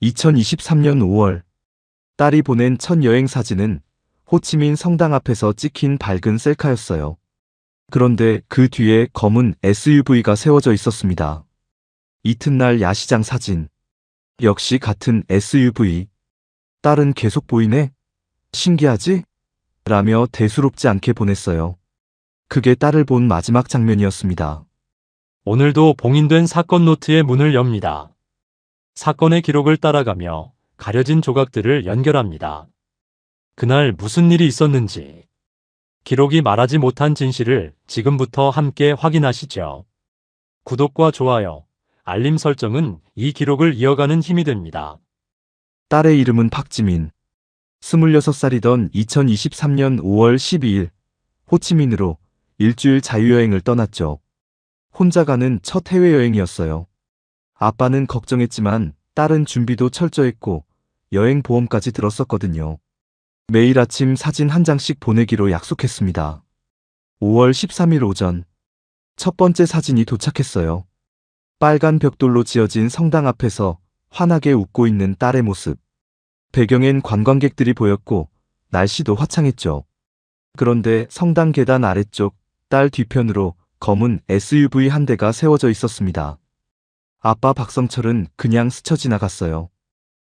2023년 5월 딸이 보낸 첫 여행 사진은 호치민 성당 앞에서 찍힌 밝은 셀카였어요. 그런데 그 뒤에 검은 SUV가 세워져 있었습니다. 이튿날 야시장 사진. 역시 같은 SUV. 딸은 계속 보이네? 신기하지? 라며 대수롭지 않게 보냈어요. 그게 딸을 본 마지막 장면이었습니다. 오늘도 봉인된 사건 노트의 문을 엽니다. 사건의 기록을 따라가며 가려진 조각들을 연결합니다. 그날 무슨 일이 있었는지, 기록이 말하지 못한 진실을 지금부터 함께 확인하시죠. 구독과 좋아요, 알림 설정은 이 기록을 이어가는 힘이 됩니다. 딸의 이름은 박지민. 26살이던 2023년 5월 12일 호치민으로 일주일 자유여행을 떠났죠. 혼자 가는 첫 해외여행이었어요. 아빠는 걱정했지만 딸은 준비도 철저했고 여행 보험까지 들었었거든요. 매일 아침 사진 한 장씩 보내기로 약속했습니다. 5월 13일 오전 첫 번째 사진이 도착했어요. 빨간 벽돌로 지어진 성당 앞에서 환하게 웃고 있는 딸의 모습. 배경엔 관광객들이 보였고 날씨도 화창했죠. 그런데 성당 계단 아래쪽 딸 뒤편으로 검은 SUV 한 대가 세워져 있었습니다. 아빠 박성철은 그냥 스쳐 지나갔어요.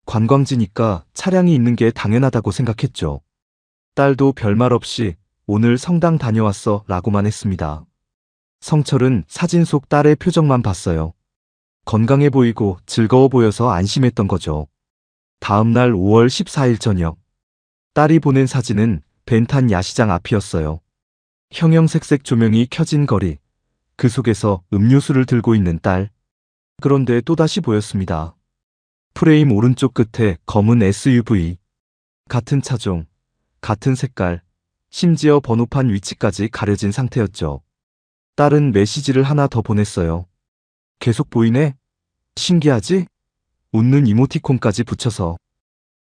관광지니까 차량이 있는 게 당연하다고 생각했죠. 딸도 별말 없이 오늘 성당 다녀왔어 라고만 했습니다. 성철은 사진 속 딸의 표정만 봤어요. 건강해 보이고 즐거워 보여서 안심했던 거죠. 다음 날 5월 14일 저녁 딸이 보낸 사진은 벤탄 야시장 앞이었어요. 형형색색 조명이 켜진 거리, 그 속에서 음료수를 들고 있는 딸. 그런데 또다시 보였습니다. 프레임 오른쪽 끝에 검은 SUV. 같은 차종, 같은 색깔, 심지어 번호판 위치까지 가려진 상태였죠. 딸은 메시지를 하나 더 보냈어요. 계속 보이네? 신기하지? 웃는 이모티콘까지 붙여서.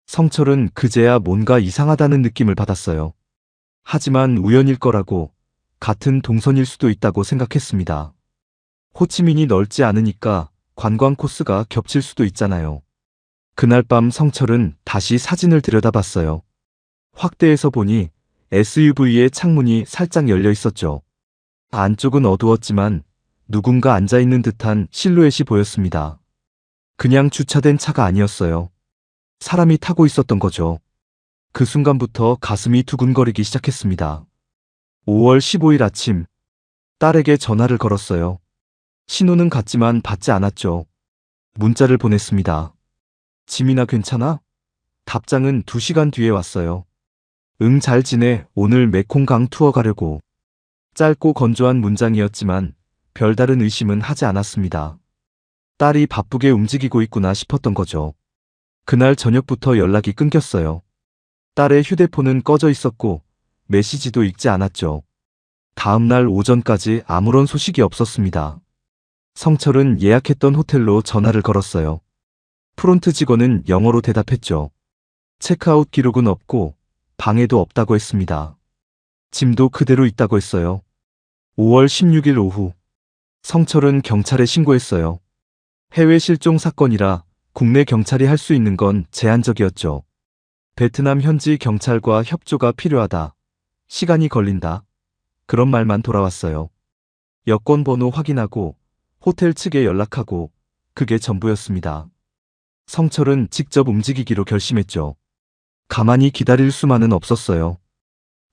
성철은 그제야 뭔가 이상하다는 느낌을 받았어요. 하지만 우연일 거라고, 같은 동선일 수도 있다고 생각했습니다. 호치민이 넓지 않으니까 관광 코스가 겹칠 수도 있잖아요. 그날 밤 성철은 다시 사진을 들여다봤어요. 확대해서 보니 SUV의 창문이 살짝 열려 있었죠. 안쪽은 어두웠지만 누군가 앉아있는 듯한 실루엣이 보였습니다. 그냥 주차된 차가 아니었어요. 사람이 타고 있었던 거죠. 그 순간부터 가슴이 두근거리기 시작했습니다. 5월 15일 아침, 딸에게 전화를 걸었어요. 신호는 갔지만 받지 않았죠. 문자를 보냈습니다. 지민아 괜찮아? 답장은 2시간 뒤에 왔어요. 응 잘 지내, 오늘 메콩강 투어 가려고. 짧고 건조한 문장이었지만 별다른 의심은 하지 않았습니다. 딸이 바쁘게 움직이고 있구나 싶었던 거죠. 그날 저녁부터 연락이 끊겼어요. 딸의 휴대폰은 꺼져 있었고 메시지도 읽지 않았죠. 다음 날 오전까지 아무런 소식이 없었습니다. 성철은 예약했던 호텔로 전화를 걸었어요. 프론트 직원은 영어로 대답했죠. 체크아웃 기록은 없고 방에도 없다고 했습니다. 짐도 그대로 있다고 했어요. 5월 16일 오후 성철은 경찰에 신고했어요. 해외 실종 사건이라 국내 경찰이 할 수 있는 건 제한적이었죠. 베트남 현지 경찰과 협조가 필요하다. 시간이 걸린다. 그런 말만 돌아왔어요. 여권 번호 확인하고 호텔 측에 연락하고 그게 전부였습니다. 성철은 직접 움직이기로 결심했죠. 가만히 기다릴 수만은 없었어요.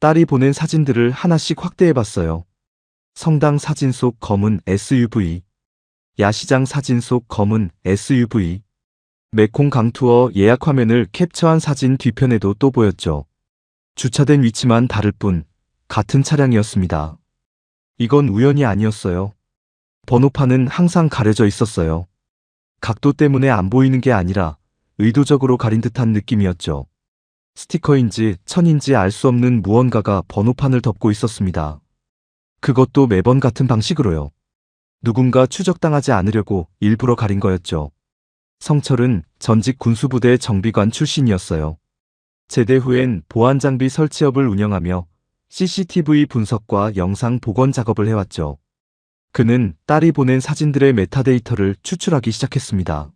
딸이 보낸 사진들을 하나씩 확대해봤어요. 성당 사진 속 검은 SUV, 야시장 사진 속 검은 SUV, 메콩 강투어 예약 화면을 캡처한 사진 뒤편에도 또 보였죠. 주차된 위치만 다를 뿐 같은 차량이었습니다. 이건 우연이 아니었어요. 번호판은 항상 가려져 있었어요. 각도 때문에 안 보이는 게 아니라 의도적으로 가린 듯한 느낌이었죠. 스티커인지 천인지 알 수 없는 무언가가 번호판을 덮고 있었습니다. 그것도 매번 같은 방식으로요. 누군가 추적당하지 않으려고 일부러 가린 거였죠. 성철은 전직 군수부대 정비관 출신이었어요. 제대 후엔 보안장비 설치업을 운영하며 CCTV 분석과 영상 복원 작업을 해왔죠. 그는 딸이 보낸 사진들의 메타데이터를 추출하기 시작했습니다.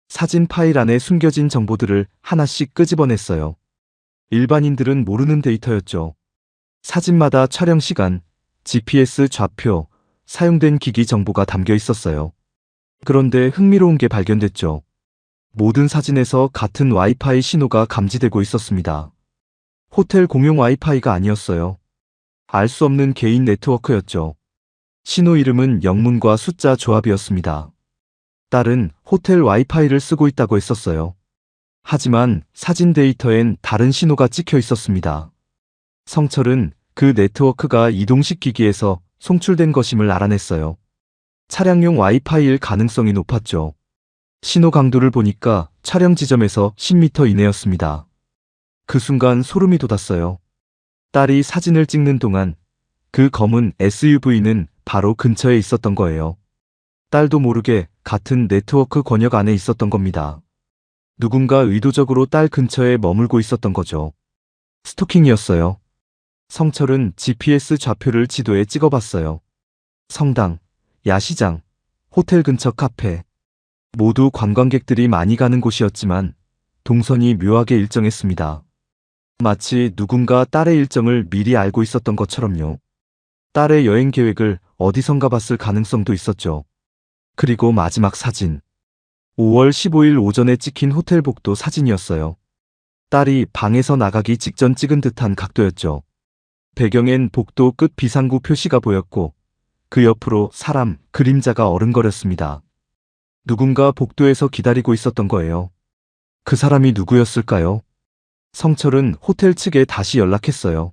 사진 파일 안에 숨겨진 정보들을 하나씩 끄집어냈어요. 일반인들은 모르는 데이터였죠. 사진마다 촬영 시간, GPS 좌표, 사용된 기기 정보가 담겨 있었어요. 그런데 흥미로운 게 발견됐죠. 모든 사진에서 같은 와이파이 신호가 감지되고 있었습니다. 호텔 공용 와이파이가 아니었어요. 알 수 없는 개인 네트워크였죠. 신호 이름은 영문과 숫자 조합이었습니다. 딸은 호텔 와이파이를 쓰고 있다고 했었어요. 하지만 사진 데이터엔 다른 신호가 찍혀 있었습니다. 성철은 그 네트워크가 이동식 기기에서 송출된 것임을 알아냈어요. 차량용 와이파이일 가능성이 높았죠. 신호 강도를 보니까 촬영 지점에서 10m 이내였습니다. 그 순간 소름이 돋았어요. 딸이 사진을 찍는 동안 그 검은 SUV는 바로 근처에 있었던 거예요. 딸도 모르게 같은 네트워크 권역 안에 있었던 겁니다. 누군가 의도적으로 딸 근처에 머물고 있었던 거죠. 스토킹이었어요. 성철은 GPS 좌표를 지도에 찍어봤어요. 성당, 야시장, 호텔 근처 카페. 모두 관광객들이 많이 가는 곳이었지만 동선이 묘하게 일정했습니다. 마치 누군가 딸의 일정을 미리 알고 있었던 것처럼요. 딸의 여행 계획을 어디선가 봤을 가능성도 있었죠. 그리고 마지막 사진. 5월 15일 오전에 찍힌 호텔 복도 사진이었어요. 딸이 방에서 나가기 직전 찍은 듯한 각도였죠. 배경엔 복도 끝 비상구 표시가 보였고 그 옆으로 사람, 그림자가 어른거렸습니다. 누군가 복도에서 기다리고 있었던 거예요. 그 사람이 누구였을까요? 성철은 호텔 측에 다시 연락했어요.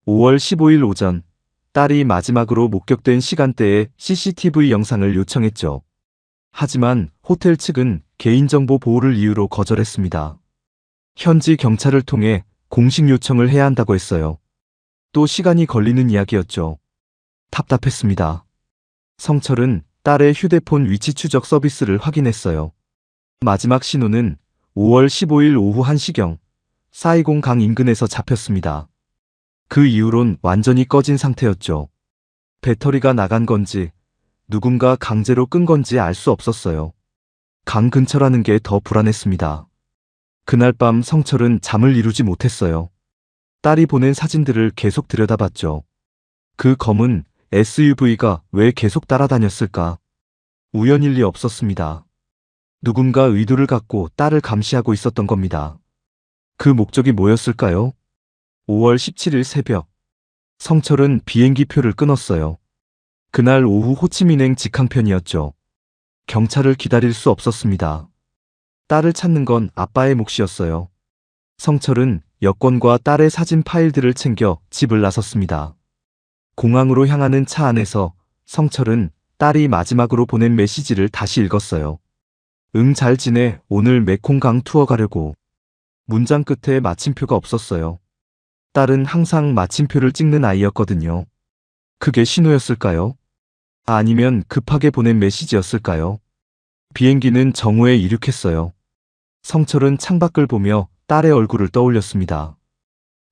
5월 15일 오전, 딸이 마지막으로 목격된 시간대의 CCTV 영상을 요청했죠. 하지만 호텔 측은 개인정보 보호를 이유로 거절했습니다. 현지 경찰을 통해 공식 요청을 해야 한다고 했어요. 또 시간이 걸리는 이야기였죠. 답답했습니다. 성철은 딸의 휴대폰 위치 추적 서비스를 확인했어요. 마지막 신호는 5월 15일 오후 1시경 420 강 인근에서 잡혔습니다. 그 이후론 완전히 꺼진 상태였죠. 배터리가 나간 건지 누군가 강제로 끈 건지 알 수 없었어요. 강 근처라는 게 더 불안했습니다. 그날 밤 성철은 잠을 이루지 못했어요. 딸이 보낸 사진들을 계속 들여다봤죠. 그 검은 SUV가 왜 계속 따라다녔을까? 우연일 리 없었습니다. 누군가 의도를 갖고 딸을 감시하고 있었던 겁니다. 그 목적이 뭐였을까요? 5월 17일 새벽, 성철은 비행기 표를 끊었어요. 그날 오후 호치민행 직항편이었죠. 경찰을 기다릴 수 없었습니다. 딸을 찾는 건 아빠의 몫이었어요. 성철은 여권과 딸의 사진 파일들을 챙겨 집을 나섰습니다. 공항으로 향하는 차 안에서 성철은 딸이 마지막으로 보낸 메시지를 다시 읽었어요. 응, 잘 지내. 오늘 메콩강 투어 가려고. 문장 끝에 마침표가 없었어요. 딸은 항상 마침표를 찍는 아이였거든요. 그게 신호였을까요? 아니면 급하게 보낸 메시지였을까요? 비행기는 정오에 이륙했어요. 성철은 창밖을 보며 딸의 얼굴을 떠올렸습니다.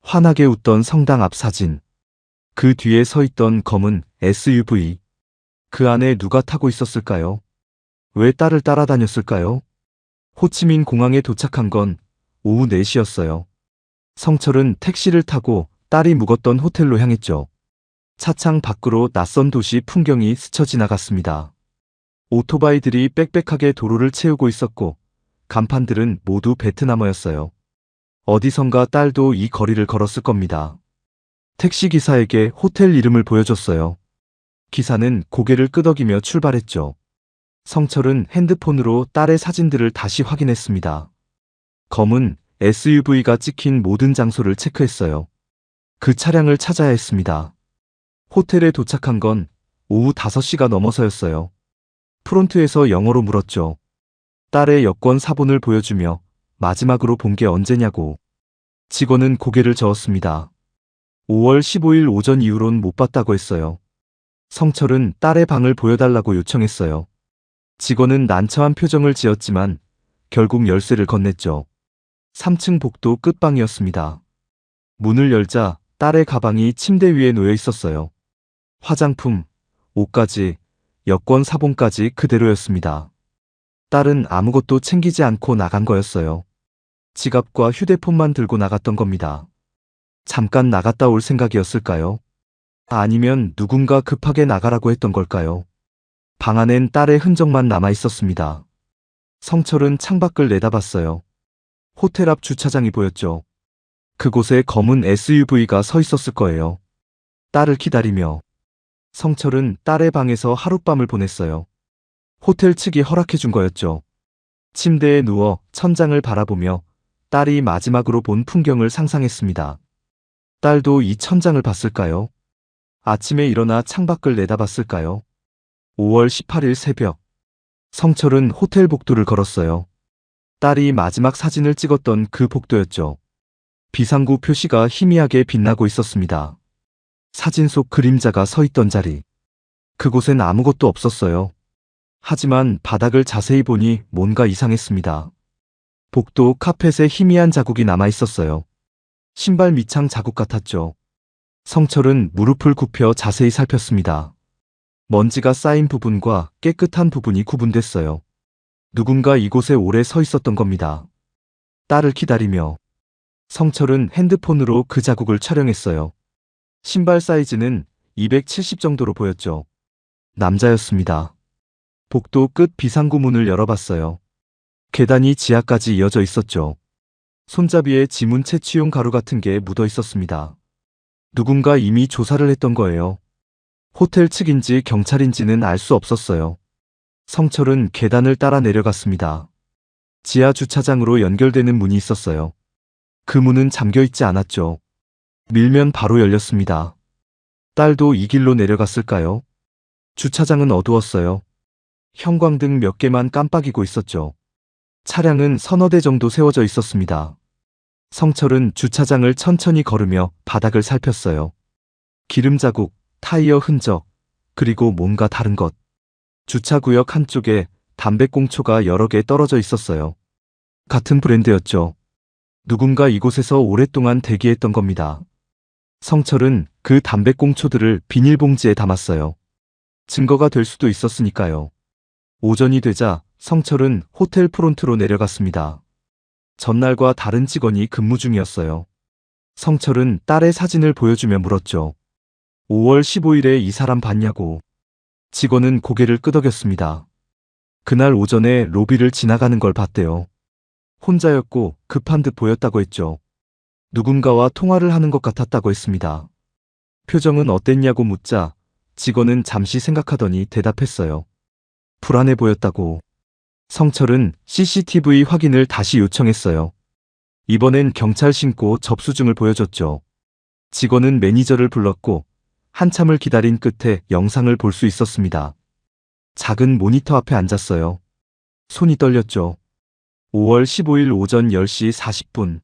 환하게 웃던 성당 앞 사진. 그 뒤에 서 있던 검은 SUV. 그 안에 누가 타고 있었을까요? 왜 딸을 따라다녔을까요? 호치민 공항에 도착한 건 오후 4시였어요. 성철은 택시를 타고 딸이 묵었던 호텔로 향했죠. 차창 밖으로 낯선 도시 풍경이 스쳐 지나갔습니다. 오토바이들이 빽빽하게 도로를 채우고 있었고 간판들은 모두 베트남어였어요. 어디선가 딸도 이 거리를 걸었을 겁니다. 택시기사에게 호텔 이름을 보여줬어요. 기사는 고개를 끄덕이며 출발했죠. 성철은 핸드폰으로 딸의 사진들을 다시 확인했습니다. 검은 SUV가 찍힌 모든 장소를 체크했어요. 그 차량을 찾아야 했습니다. 호텔에 도착한 건 오후 5시가 넘어서였어요. 프론트에서 영어로 물었죠. 딸의 여권 사본을 보여주며 마지막으로 본 게 언제냐고. 직원은 고개를 저었습니다. 5월 15일 오전 이후론 못 봤다고 했어요. 성철은 딸의 방을 보여달라고 요청했어요. 직원은 난처한 표정을 지었지만 결국 열쇠를 건넸죠. 3층 복도 끝방이었습니다. 문을 열자 딸의 가방이 침대 위에 놓여 있었어요. 화장품, 옷까지, 여권 사본까지 그대로였습니다. 딸은 아무것도 챙기지 않고 나간 거였어요. 지갑과 휴대폰만 들고 나갔던 겁니다. 잠깐 나갔다 올 생각이었을까요? 아니면 누군가 급하게 나가라고 했던 걸까요? 방 안엔 딸의 흔적만 남아 있었습니다. 성철은 창밖을 내다봤어요. 호텔 앞 주차장이 보였죠. 그곳에 검은 SUV가 서 있었을 거예요. 딸을 기다리며 성철은 딸의 방에서 하룻밤을 보냈어요. 호텔 측이 허락해 준 거였죠. 침대에 누워 천장을 바라보며 딸이 마지막으로 본 풍경을 상상했습니다. 딸도 이 천장을 봤을까요? 아침에 일어나 창밖을 내다봤을까요? 5월 18일 새벽, 성철은 호텔 복도를 걸었어요. 딸이 마지막 사진을 찍었던 그 복도였죠. 비상구 표시가 희미하게 빛나고 있었습니다. 사진 속 그림자가 서 있던 자리. 그곳엔 아무것도 없었어요. 하지만 바닥을 자세히 보니 뭔가 이상했습니다. 복도 카펫에 희미한 자국이 남아 있었어요. 신발 밑창 자국 같았죠. 성철은 무릎을 굽혀 자세히 살폈습니다. 먼지가 쌓인 부분과 깨끗한 부분이 구분됐어요. 누군가 이곳에 오래 서 있었던 겁니다. 딸을 기다리며 성철은 핸드폰으로 그 자국을 촬영했어요. 신발 사이즈는 270 정도로 보였죠. 남자였습니다. 복도 끝 비상구 문을 열어봤어요. 계단이 지하까지 이어져 있었죠. 손잡이에 지문 채취용 가루 같은 게 묻어 있었습니다. 누군가 이미 조사를 했던 거예요. 호텔 측인지 경찰인지는 알 수 없었어요. 성철은 계단을 따라 내려갔습니다. 지하 주차장으로 연결되는 문이 있었어요. 그 문은 잠겨 있지 않았죠. 밀면 바로 열렸습니다. 딸도 이 길로 내려갔을까요? 주차장은 어두웠어요. 형광등 몇 개만 깜빡이고 있었죠. 차량은 서너 대 정도 세워져 있었습니다. 성철은 주차장을 천천히 걸으며 바닥을 살폈어요. 기름 자국, 타이어 흔적, 그리고 뭔가 다른 것. 주차구역 한쪽에 담배꽁초가 여러 개 떨어져 있었어요. 같은 브랜드였죠. 누군가 이곳에서 오랫동안 대기했던 겁니다. 성철은 그 담배꽁초들을 비닐봉지에 담았어요. 증거가 될 수도 있었으니까요. 오전이 되자 성철은 호텔 프론트로 내려갔습니다. 전날과 다른 직원이 근무 중이었어요. 성철은 딸의 사진을 보여주며 물었죠. 5월 15일에 이 사람 봤냐고. 직원은 고개를 끄덕였습니다. 그날 오전에 로비를 지나가는 걸 봤대요. 혼자였고 급한 듯 보였다고 했죠. 누군가와 통화를 하는 것 같았다고 했습니다. 표정은 어땠냐고 묻자 직원은 잠시 생각하더니 대답했어요. 불안해 보였다고. 성철은 CCTV 확인을 다시 요청했어요. 이번엔 경찰 신고 접수증을 보여줬죠. 직원은 매니저를 불렀고 한참을 기다린 끝에 영상을 볼 수 있었습니다. 작은 모니터 앞에 앉았어요. 손이 떨렸죠. 5월 15일 오전 10시 40분.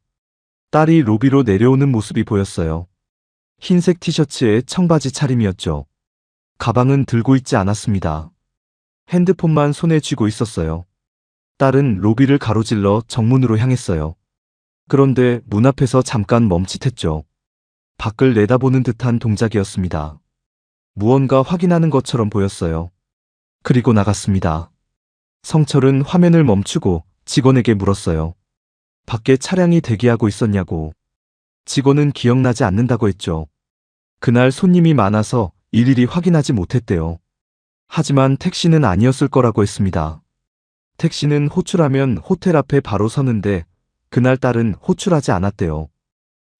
딸이 로비로 내려오는 모습이 보였어요. 흰색 티셔츠에 청바지 차림이었죠. 가방은 들고 있지 않았습니다. 핸드폰만 손에 쥐고 있었어요. 딸은 로비를 가로질러 정문으로 향했어요. 그런데 문 앞에서 잠깐 멈칫했죠. 밖을 내다보는 듯한 동작이었습니다. 무언가 확인하는 것처럼 보였어요. 그리고 나갔습니다. 성철은 화면을 멈추고 직원에게 물었어요. 밖에 차량이 대기하고 있었냐고. 직원은 기억나지 않는다고 했죠. 그날 손님이 많아서 일일이 확인하지 못했대요. 하지만 택시는 아니었을 거라고 했습니다. 택시는 호출하면 호텔 앞에 바로 서는데 그날 딸은 호출하지 않았대요.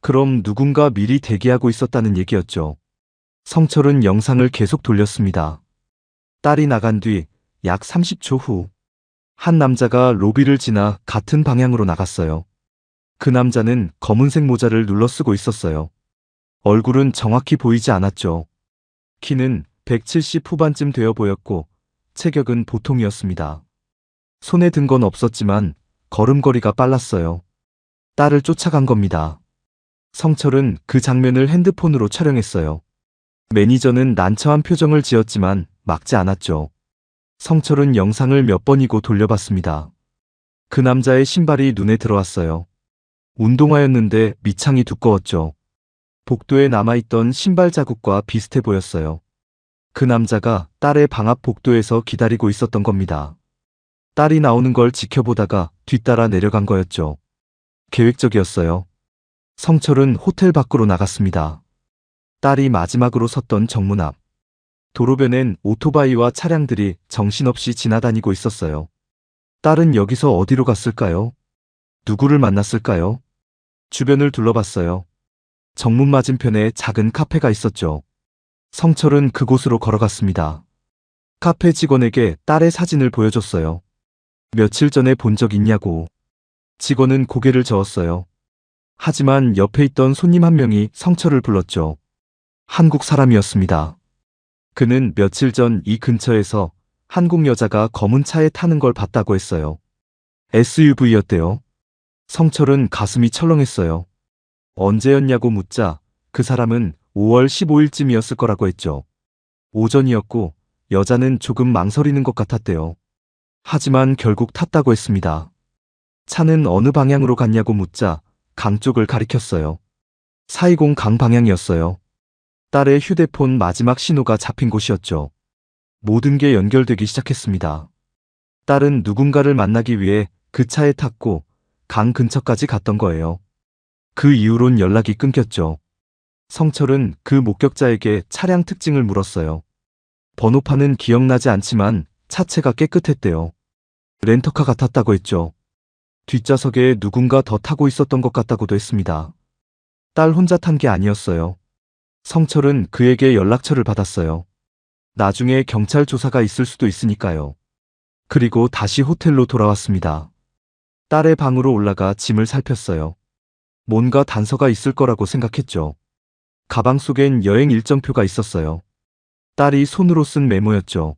그럼 누군가 미리 대기하고 있었다는 얘기였죠. 성철은 영상을 계속 돌렸습니다. 딸이 나간 뒤 약 30초 후, 한 남자가 로비를 지나 같은 방향으로 나갔어요. 그 남자는 검은색 모자를 눌러쓰고 있었어요. 얼굴은 정확히 보이지 않았죠. 키는 170 후반쯤 되어 보였고 체격은 보통이었습니다. 손에 든 건 없었지만 걸음걸이가 빨랐어요. 딸을 쫓아간 겁니다. 성철은 그 장면을 핸드폰으로 촬영했어요. 매니저는 난처한 표정을 지었지만 막지 않았죠. 성철은 영상을 몇 번이고 돌려봤습니다. 그 남자의 신발이 눈에 들어왔어요. 운동화였는데 밑창이 두꺼웠죠. 복도에 남아있던 신발 자국과 비슷해 보였어요. 그 남자가 딸의 방 앞 복도에서 기다리고 있었던 겁니다. 딸이 나오는 걸 지켜보다가 뒤따라 내려간 거였죠. 계획적이었어요. 성철은 호텔 밖으로 나갔습니다. 딸이 마지막으로 섰던 정문 앞. 도로변엔 오토바이와 차량들이 정신없이 지나다니고 있었어요. 딸은 여기서 어디로 갔을까요? 누구를 만났을까요? 주변을 둘러봤어요. 정문 맞은편에 작은 카페가 있었죠. 성철은 그곳으로 걸어갔습니다. 카페 직원에게 딸의 사진을 보여줬어요. 며칠 전에 본 적 있냐고. 직원은 고개를 저었어요. 하지만 옆에 있던 손님 한 명이 성철을 불렀죠. 한국 사람이었습니다. 그는 며칠 전 이 근처에서 한국 여자가 검은 차에 타는 걸 봤다고 했어요. SUV였대요. 성철은 가슴이 철렁했어요. 언제였냐고 묻자 그 사람은 5월 15일쯤이었을 거라고 했죠. 오전이었고 여자는 조금 망설이는 것 같았대요. 하지만 결국 탔다고 했습니다. 차는 어느 방향으로 갔냐고 묻자 강 쪽을 가리켰어요. 420 강 방향이었어요. 딸의 휴대폰 마지막 신호가 잡힌 곳이었죠. 모든 게 연결되기 시작했습니다. 딸은 누군가를 만나기 위해 그 차에 탔고 강 근처까지 갔던 거예요. 그 이후론 연락이 끊겼죠. 성철은 그 목격자에게 차량 특징을 물었어요. 번호판은 기억나지 않지만 차체가 깨끗했대요. 렌터카 같았다고 했죠. 뒷좌석에 누군가 더 타고 있었던 것 같다고도 했습니다. 딸 혼자 탄 게 아니었어요. 성철은 그에게 연락처를 받았어요. 나중에 경찰 조사가 있을 수도 있으니까요. 그리고 다시 호텔로 돌아왔습니다. 딸의 방으로 올라가 짐을 살폈어요. 뭔가 단서가 있을 거라고 생각했죠. 가방 속엔 여행 일정표가 있었어요. 딸이 손으로 쓴 메모였죠.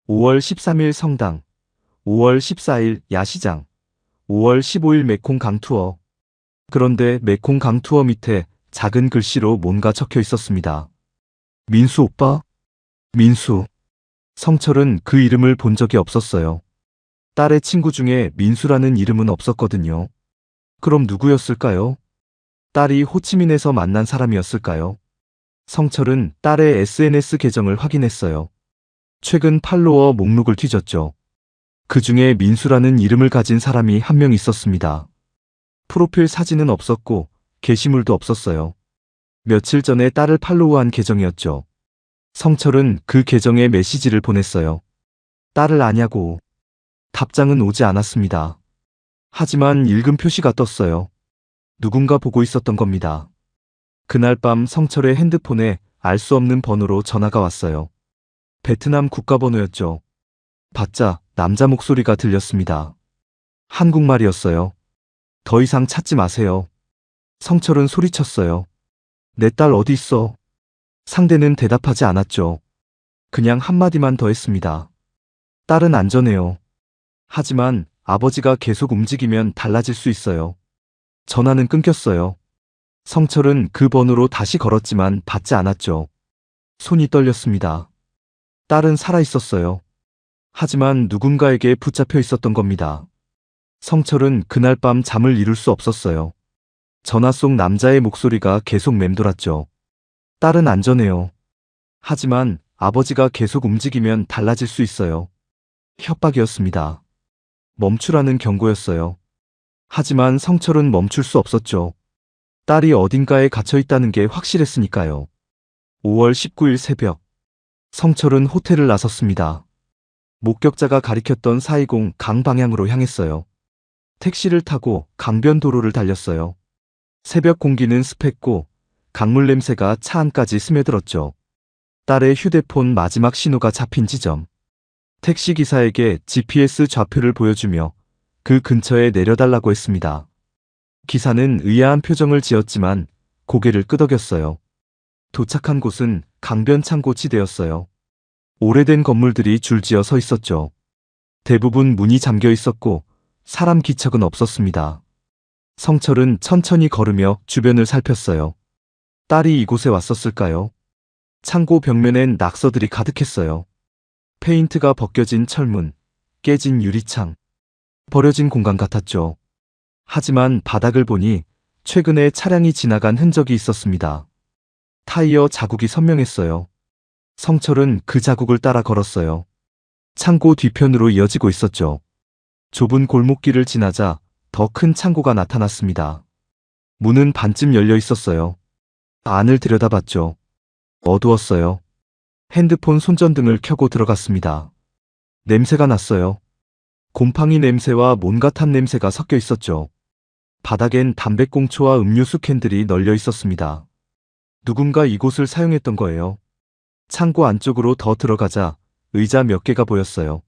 5월 13일 성당, 5월 14일 야시장, 5월 15일 메콩 강투어. 그런데 메콩 강투어 밑에 작은 글씨로 뭔가 적혀 있었습니다. 민수 오빠? 민수. 성철은 그 이름을 본 적이 없었어요. 딸의 친구 중에 민수라는 이름은 없었거든요. 그럼 누구였을까요? 딸이 호치민에서 만난 사람이었을까요? 성철은 딸의 SNS 계정을 확인했어요. 최근 팔로워 목록을 뒤졌죠. 그 중에 민수라는 이름을 가진 사람이 한 명 있었습니다. 프로필 사진은 없었고 게시물도 없었어요. 며칠 전에 딸을 팔로우한 계정이었죠. 성철은 그 계정에 메시지를 보냈어요. 딸을 아냐고. 답장은 오지 않았습니다. 하지만 읽음 표시가 떴어요. 누군가 보고 있었던 겁니다. 그날 밤 성철의 핸드폰에 알 수 없는 번호로 전화가 왔어요. 베트남 국가번호였죠. 받자 남자 목소리가 들렸습니다. 한국말이었어요. 더 이상 찾지 마세요. 성철은 소리쳤어요. 내 딸 어디 있어? 상대는 대답하지 않았죠. 그냥 한마디만 더 했습니다. 딸은 안전해요. 하지만 아버지가 계속 움직이면 달라질 수 있어요. 전화는 끊겼어요. 성철은 그 번호로 다시 걸었지만 받지 않았죠. 손이 떨렸습니다. 딸은 살아있었어요. 하지만 누군가에게 붙잡혀 있었던 겁니다. 성철은 그날 밤 잠을 이룰 수 없었어요. 전화 속 남자의 목소리가 계속 맴돌았죠. 딸은 안전해요. 하지만 아버지가 계속 움직이면 달라질 수 있어요. 협박이었습니다. 멈추라는 경고였어요. 하지만 성철은 멈출 수 없었죠. 딸이 어딘가에 갇혀 있다는 게 확실했으니까요. 5월 19일 새벽, 성철은 호텔을 나섰습니다. 목격자가 가리켰던 420 강 방향으로 향했어요. 택시를 타고 강변 도로를 달렸어요. 새벽 공기는 습했고 강물 냄새가 차 안까지 스며들었죠. 딸의 휴대폰 마지막 신호가 잡힌 지점. 택시기사에게 GPS 좌표를 보여주며 그 근처에 내려달라고 했습니다. 기사는 의아한 표정을 지었지만 고개를 끄덕였어요. 도착한 곳은 강변 창고 지대였어요. 오래된 건물들이 줄지어 서 있었죠. 대부분 문이 잠겨 있었고 사람 기척은 없었습니다. 성철은 천천히 걸으며 주변을 살폈어요. 딸이 이곳에 왔었을까요? 창고 벽면엔 낙서들이 가득했어요. 페인트가 벗겨진 철문, 깨진 유리창, 버려진 공간 같았죠. 하지만 바닥을 보니 최근에 차량이 지나간 흔적이 있었습니다. 타이어 자국이 선명했어요. 성철은 그 자국을 따라 걸었어요. 창고 뒤편으로 이어지고 있었죠. 좁은 골목길을 지나자 더 큰 창고가 나타났습니다. 문은 반쯤 열려 있었어요. 안을 들여다봤죠. 어두웠어요. 핸드폰 손전등을 켜고 들어갔습니다. 냄새가 났어요. 곰팡이 냄새와 몬가탄 냄새가 섞여 있었죠. 바닥엔 담배꽁초와 음료수 캔들이 널려 있었습니다. 누군가 이곳을 사용했던 거예요. 창고 안쪽으로 더 들어가자 의자 몇 개가 보였어요.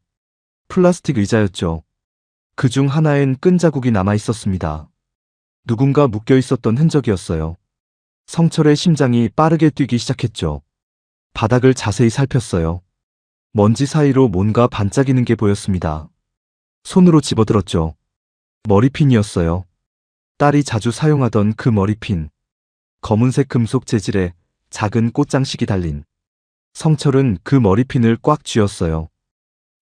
플라스틱 의자였죠. 그중 하나엔 끈 자국이 남아 있었습니다. 누군가 묶여 있었던 흔적이었어요. 성철의 심장이 빠르게 뛰기 시작했죠. 바닥을 자세히 살폈어요. 먼지 사이로 뭔가 반짝이는 게 보였습니다. 손으로 집어들었죠. 머리핀이었어요. 딸이 자주 사용하던 그 머리핀. 검은색 금속 재질의 작은 꽃장식이 달린. 성철은 그 머리핀을 꽉 쥐었어요.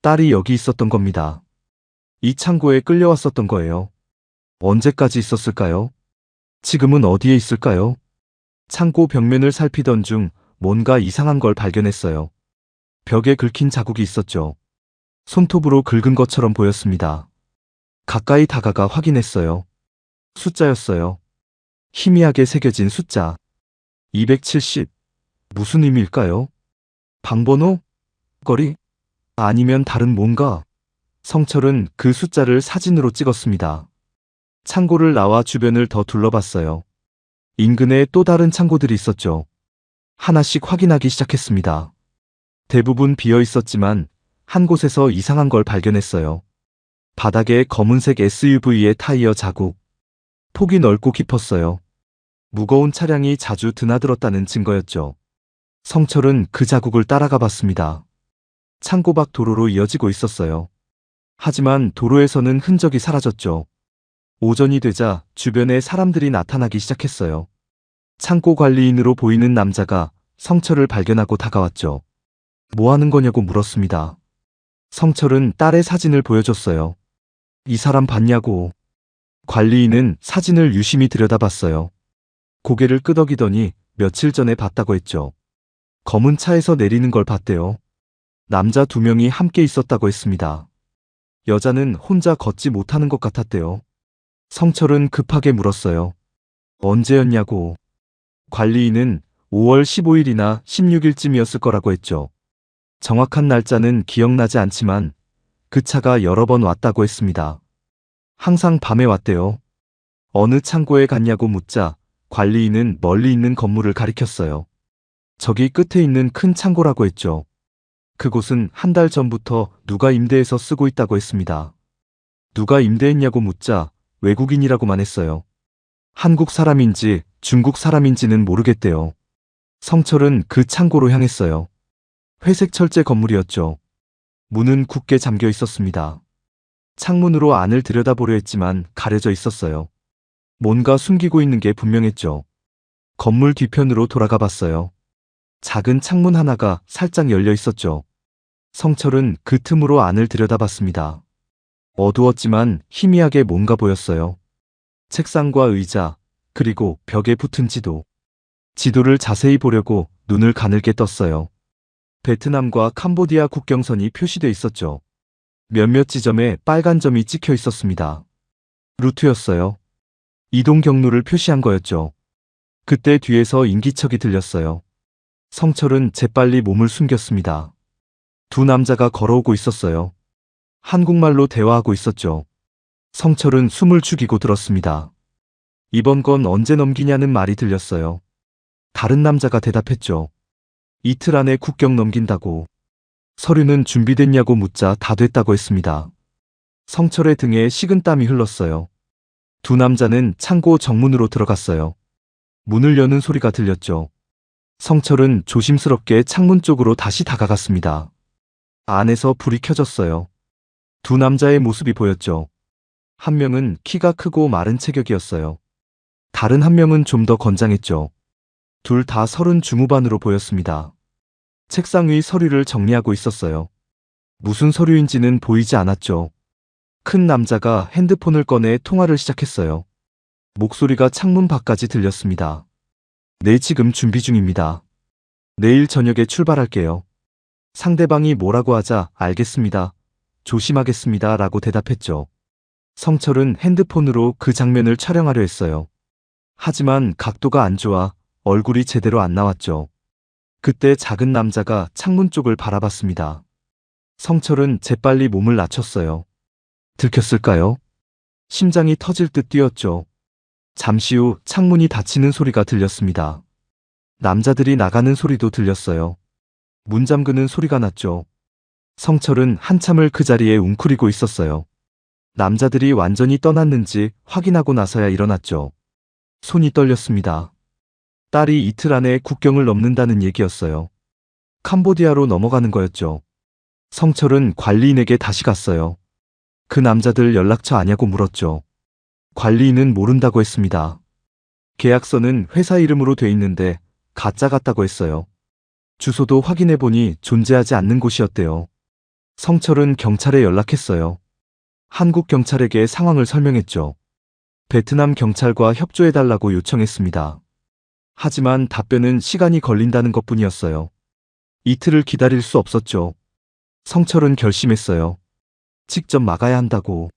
딸이 여기 있었던 겁니다. 이 창고에 끌려왔었던 거예요. 언제까지 있었을까요? 지금은 어디에 있을까요? 창고 벽면을 살피던 중 뭔가 이상한 걸 발견했어요. 벽에 긁힌 자국이 있었죠. 손톱으로 긁은 것처럼 보였습니다. 가까이 다가가 확인했어요. 숫자였어요. 희미하게 새겨진 숫자. 270. 무슨 의미일까요? 방번호? 거리? 아니면 다른 뭔가? 성철은 그 숫자를 사진으로 찍었습니다. 창고를 나와 주변을 더 둘러봤어요. 인근에 또 다른 창고들이 있었죠. 하나씩 확인하기 시작했습니다. 대부분 비어 있었지만 한 곳에서 이상한 걸 발견했어요. 바닥에 검은색 SUV의 타이어 자국. 폭이 넓고 깊었어요. 무거운 차량이 자주 드나들었다는 증거였죠. 성철은 그 자국을 따라가 봤습니다. 창고 밖 도로로 이어지고 있었어요. 하지만 도로에서는 흔적이 사라졌죠. 오전이 되자 주변에 사람들이 나타나기 시작했어요. 창고 관리인으로 보이는 남자가 성철을 발견하고 다가왔죠. 뭐 하는 거냐고 물었습니다. 성철은 딸의 사진을 보여줬어요. 이 사람 봤냐고. 관리인은 사진을 유심히 들여다봤어요. 고개를 끄덕이더니 며칠 전에 봤다고 했죠. 검은 차에서 내리는 걸 봤대요. 남자 2명이 함께 있었다고 했습니다. 여자는 혼자 걷지 못하는 것 같았대요. 성철은 급하게 물었어요. 언제였냐고. 관리인은 5월 15일이나 16일쯤이었을 거라고 했죠. 정확한 날짜는 기억나지 않지만 그 차가 여러 번 왔다고 했습니다. 항상 밤에 왔대요. 어느 창고에 갔냐고 묻자 관리인은 멀리 있는 건물을 가리켰어요. 저기 끝에 있는 큰 창고라고 했죠. 그곳은 한 달 전부터 누가 임대해서 쓰고 있다고 했습니다. 누가 임대했냐고 묻자 외국인이라고만 했어요. 한국 사람인지 중국 사람인지는 모르겠대요. 성철은 그 창고로 향했어요. 회색 철제 건물이었죠. 문은 굳게 잠겨 있었습니다. 창문으로 안을 들여다보려 했지만 가려져 있었어요. 뭔가 숨기고 있는 게 분명했죠. 건물 뒤편으로 돌아가 봤어요. 작은 창문 하나가 살짝 열려 있었죠. 성철은 그 틈으로 안을 들여다봤습니다. 어두웠지만 희미하게 뭔가 보였어요. 책상과 의자, 그리고 벽에 붙은 지도. 지도를 자세히 보려고 눈을 가늘게 떴어요. 베트남과 캄보디아 국경선이 표시되어 있었죠. 몇몇 지점에 빨간 점이 찍혀 있었습니다. 루트였어요. 이동 경로를 표시한 거였죠. 그때 뒤에서 인기척이 들렸어요. 성철은 재빨리 몸을 숨겼습니다. 2 남자가 걸어오고 있었어요. 한국말로 대화하고 있었죠. 성철은 숨을 죽이고 들었습니다. 이번 건 언제 넘기냐는 말이 들렸어요. 다른 남자가 대답했죠. 이틀 안에 국경 넘긴다고. 서류는 준비됐냐고 묻자 다 됐다고 했습니다. 성철의 등에 식은땀이 흘렀어요. 2 남자는 창고 정문으로 들어갔어요. 문을 여는 소리가 들렸죠. 성철은 조심스럽게 창문 쪽으로 다시 다가갔습니다. 안에서 불이 켜졌어요. 2 남자의 모습이 보였죠. 한 명은 키가 크고 마른 체격이었어요. 다른 한 명은 좀 더 건장했죠. 둘 다 30 중후반으로 보였습니다. 책상 위 서류를 정리하고 있었어요. 무슨 서류인지는 보이지 않았죠. 큰 남자가 핸드폰을 꺼내 통화를 시작했어요. 목소리가 창문 밖까지 들렸습니다. 네, 지금 준비 중입니다. 내일 저녁에 출발할게요. 상대방이 뭐라고 하자 알겠습니다. 조심하겠습니다 라고 대답했죠. 성철은 핸드폰으로 그 장면을 촬영하려 했어요. 하지만 각도가 안 좋아 얼굴이 제대로 안 나왔죠. 그때 작은 남자가 창문 쪽을 바라봤습니다. 성철은 재빨리 몸을 낮췄어요. 들켰을까요? 심장이 터질 듯 뛰었죠. 잠시 후 창문이 닫히는 소리가 들렸습니다. 남자들이 나가는 소리도 들렸어요. 문 잠그는 소리가 났죠. 성철은 한참을 그 자리에 웅크리고 있었어요. 남자들이 완전히 떠났는지 확인하고 나서야 일어났죠. 손이 떨렸습니다. 딸이 이틀 안에 국경을 넘는다는 얘기였어요. 캄보디아로 넘어가는 거였죠. 성철은 관리인에게 다시 갔어요. 그 남자들 연락처 아냐고 물었죠. 관리인은 모른다고 했습니다. 계약서는 회사 이름으로 돼 있는데 가짜 같다고 했어요. 주소도 확인해보니 존재하지 않는 곳이었대요. 성철은 경찰에 연락했어요. 한국 경찰에게 상황을 설명했죠. 베트남 경찰과 협조해달라고 요청했습니다. 하지만 답변은 시간이 걸린다는 것뿐이었어요. 이틀을 기다릴 수 없었죠. 성철은 결심했어요. 직접 막아야 한다고.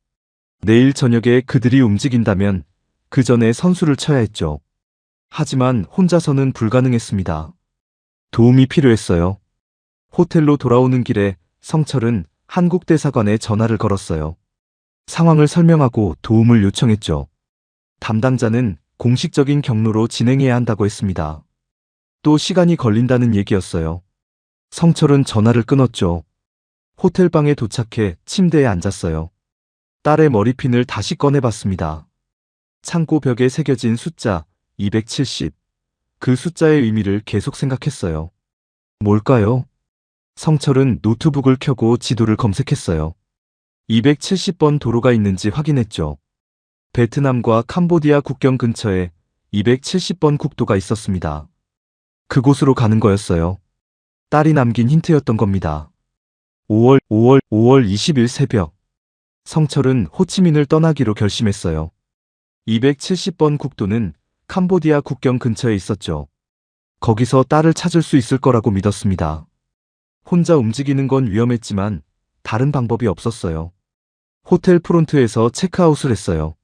내일 저녁에 그들이 움직인다면 그 전에 선수를 쳐야 했죠. 하지만 혼자서는 불가능했습니다. 도움이 필요했어요. 호텔로 돌아오는 길에 성철은 한국 대사관에 전화를 걸었어요. 상황을 설명하고 도움을 요청했죠. 담당자는 공식적인 경로로 진행해야 한다고 했습니다. 또 시간이 걸린다는 얘기였어요. 성철은 전화를 끊었죠. 호텔 방에 도착해 침대에 앉았어요. 딸의 머리핀을 다시 꺼내봤습니다. 창고 벽에 새겨진 숫자 270. 그 숫자의 의미를 계속 생각했어요. 뭘까요? 성철은 노트북을 켜고 지도를 검색했어요. 270번 도로가 있는지 확인했죠. 베트남과 캄보디아 국경 근처에 270번 국도가 있었습니다. 그곳으로 가는 거였어요. 딸이 남긴 힌트였던 겁니다. 5월 20일 새벽. 성철은 호치민을 떠나기로 결심했어요. 270번 국도는 캄보디아 국경 근처에 있었죠. 거기서 딸을 찾을 수 있을 거라고 믿었습니다. 혼자 움직이는 건 위험했지만 다른 방법이 없었어요. 호텔 프론트에서 체크아웃을 했어요.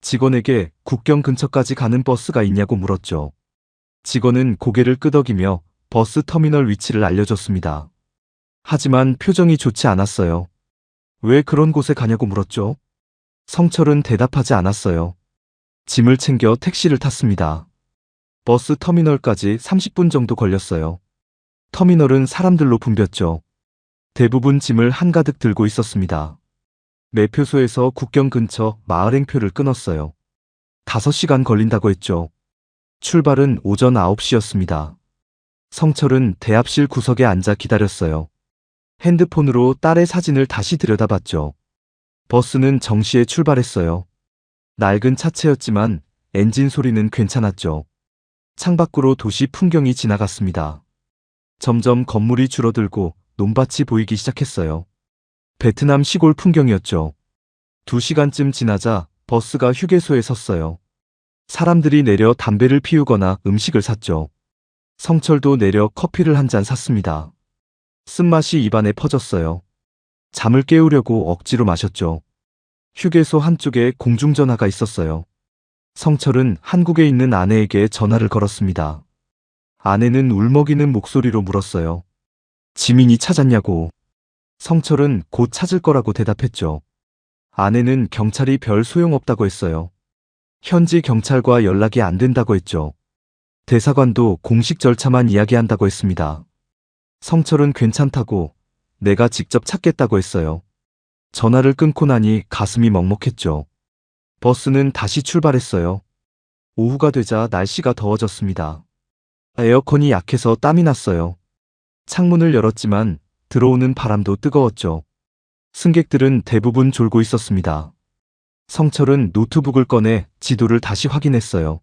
직원에게 국경 근처까지 가는 버스가 있냐고 물었죠. 직원은 고개를 끄덕이며 버스 터미널 위치를 알려줬습니다. 하지만 표정이 좋지 않았어요. 왜 그런 곳에 가냐고 물었죠. 성철은 대답하지 않았어요. 짐을 챙겨 택시를 탔습니다. 버스 터미널까지 30분 정도 걸렸어요. 터미널은 사람들로 붐볐죠. 대부분 짐을 한가득 들고 있었습니다. 매표소에서 국경 근처 마을행표를 끊었어요. 5시간 걸린다고 했죠. 출발은 오전 9시였습니다. 성철은 대합실 구석에 앉아 기다렸어요. 핸드폰으로 딸의 사진을 다시 들여다봤죠. 버스는 정시에 출발했어요. 낡은 차체였지만 엔진 소리는 괜찮았죠. 창밖으로 도시 풍경이 지나갔습니다. 점점 건물이 줄어들고 논밭이 보이기 시작했어요. 베트남 시골 풍경이었죠. 2시간쯤 지나자 버스가 휴게소에 섰어요. 사람들이 내려 담배를 피우거나 음식을 샀죠. 성철도 내려 커피를 한 잔 샀습니다. 쓴맛이 입안에 퍼졌어요. 잠을 깨우려고 억지로 마셨죠. 휴게소 한쪽에 공중전화가 있었어요. 성철은 한국에 있는 아내에게 전화를 걸었습니다. 아내는 울먹이는 목소리로 물었어요. 지민이 찾았냐고. 성철은 곧 찾을 거라고 대답했죠. 아내는 경찰이 별 소용없다고 했어요. 현지 경찰과 연락이 안 된다고 했죠. 대사관도 공식 절차만 이야기한다고 했습니다. 성철은 괜찮다고 내가 직접 찾겠다고 했어요. 전화를 끊고 나니 가슴이 먹먹했죠. 버스는 다시 출발했어요. 오후가 되자 날씨가 더워졌습니다. 에어컨이 약해서 땀이 났어요. 창문을 열었지만 들어오는 바람도 뜨거웠죠. 승객들은 대부분 졸고 있었습니다. 성철은 노트북을 꺼내 지도를 다시 확인했어요.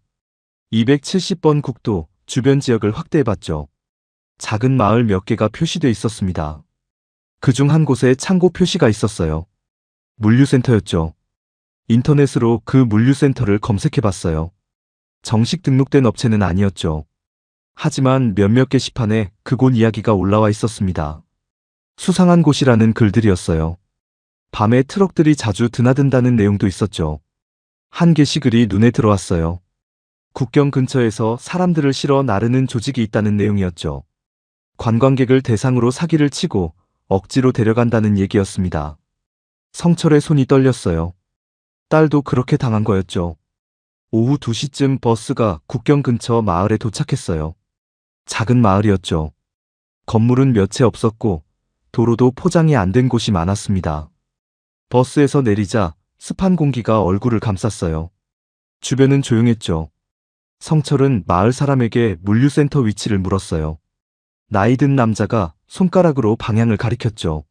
270번 국도 주변 지역을 확대해봤죠. 작은 마을 몇 개가 표시돼 있었습니다. 그중 한 곳에 창고 표시가 있었어요. 물류센터였죠. 인터넷으로 그 물류센터를 검색해봤어요. 정식 등록된 업체는 아니었죠. 하지만 몇몇 게시판에 그곳 이야기가 올라와 있었습니다. 수상한 곳이라는 글들이었어요. 밤에 트럭들이 자주 드나든다는 내용도 있었죠. 한 게시글이 눈에 들어왔어요. 국경 근처에서 사람들을 실어 나르는 조직이 있다는 내용이었죠. 관광객을 대상으로 사기를 치고 억지로 데려간다는 얘기였습니다. 성철의 손이 떨렸어요. 딸도 그렇게 당한 거였죠. 오후 2시쯤 버스가 국경 근처 마을에 도착했어요. 작은 마을이었죠. 건물은 몇 채 없었고 도로도 포장이 안 된 곳이 많았습니다. 버스에서 내리자 습한 공기가 얼굴을 감쌌어요. 주변은 조용했죠. 성철은 마을 사람에게 물류센터 위치를 물었어요. 나이 든 남자가 손가락으로 방향을 가리켰죠.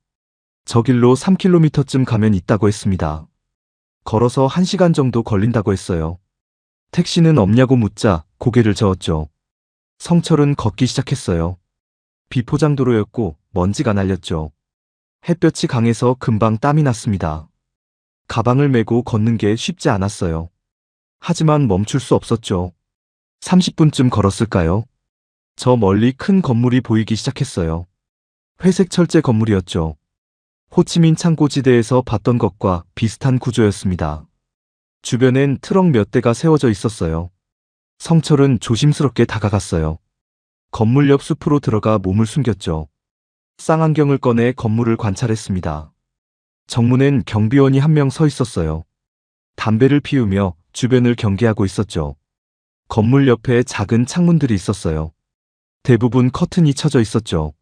저 길로 3km쯤 가면 있다고 했습니다. 걸어서 1시간 정도 걸린다고 했어요. 택시는 없냐고 묻자 고개를 저었죠. 성철은 걷기 시작했어요. 비포장도로였고 먼지가 날렸죠. 햇볕이 강해서 금방 땀이 났습니다. 가방을 메고 걷는 게 쉽지 않았어요. 하지만 멈출 수 없었죠. 30분쯤 걸었을까요? 저 멀리 큰 건물이 보이기 시작했어요. 회색 철제 건물이었죠. 호치민 창고지대에서 봤던 것과 비슷한 구조였습니다. 주변엔 트럭 몇 대가 세워져 있었어요. 성철은 조심스럽게 다가갔어요. 건물 옆 숲으로 들어가 몸을 숨겼죠. 쌍안경을 꺼내 건물을 관찰했습니다. 정문엔 경비원이 한 명 서 있었어요. 담배를 피우며 주변을 경계하고 있었죠. 건물 옆에 작은 창문들이 있었어요. 대부분 커튼이 쳐져 있었죠.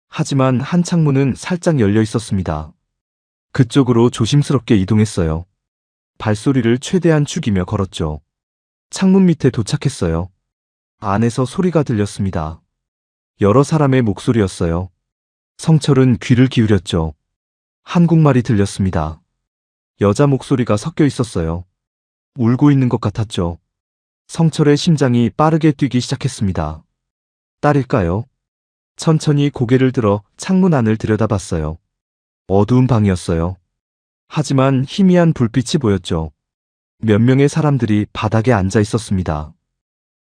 하지만 한 창문은 살짝 열려 있었습니다. 그쪽으로 조심스럽게 이동했어요. 발소리를 최대한 죽이며 걸었죠. 창문 밑에 도착했어요. 안에서 소리가 들렸습니다. 여러 사람의 목소리였어요. 성철은 귀를 기울였죠. 한국말이 들렸습니다. 여자 목소리가 섞여 있었어요. 울고 있는 것 같았죠. 성철의 심장이 빠르게 뛰기 시작했습니다. 딸일까요? 천천히 고개를 들어 창문 안을 들여다봤어요. 어두운 방이었어요. 하지만 희미한 불빛이 보였죠. 몇 명의 사람들이 바닥에 앉아 있었습니다.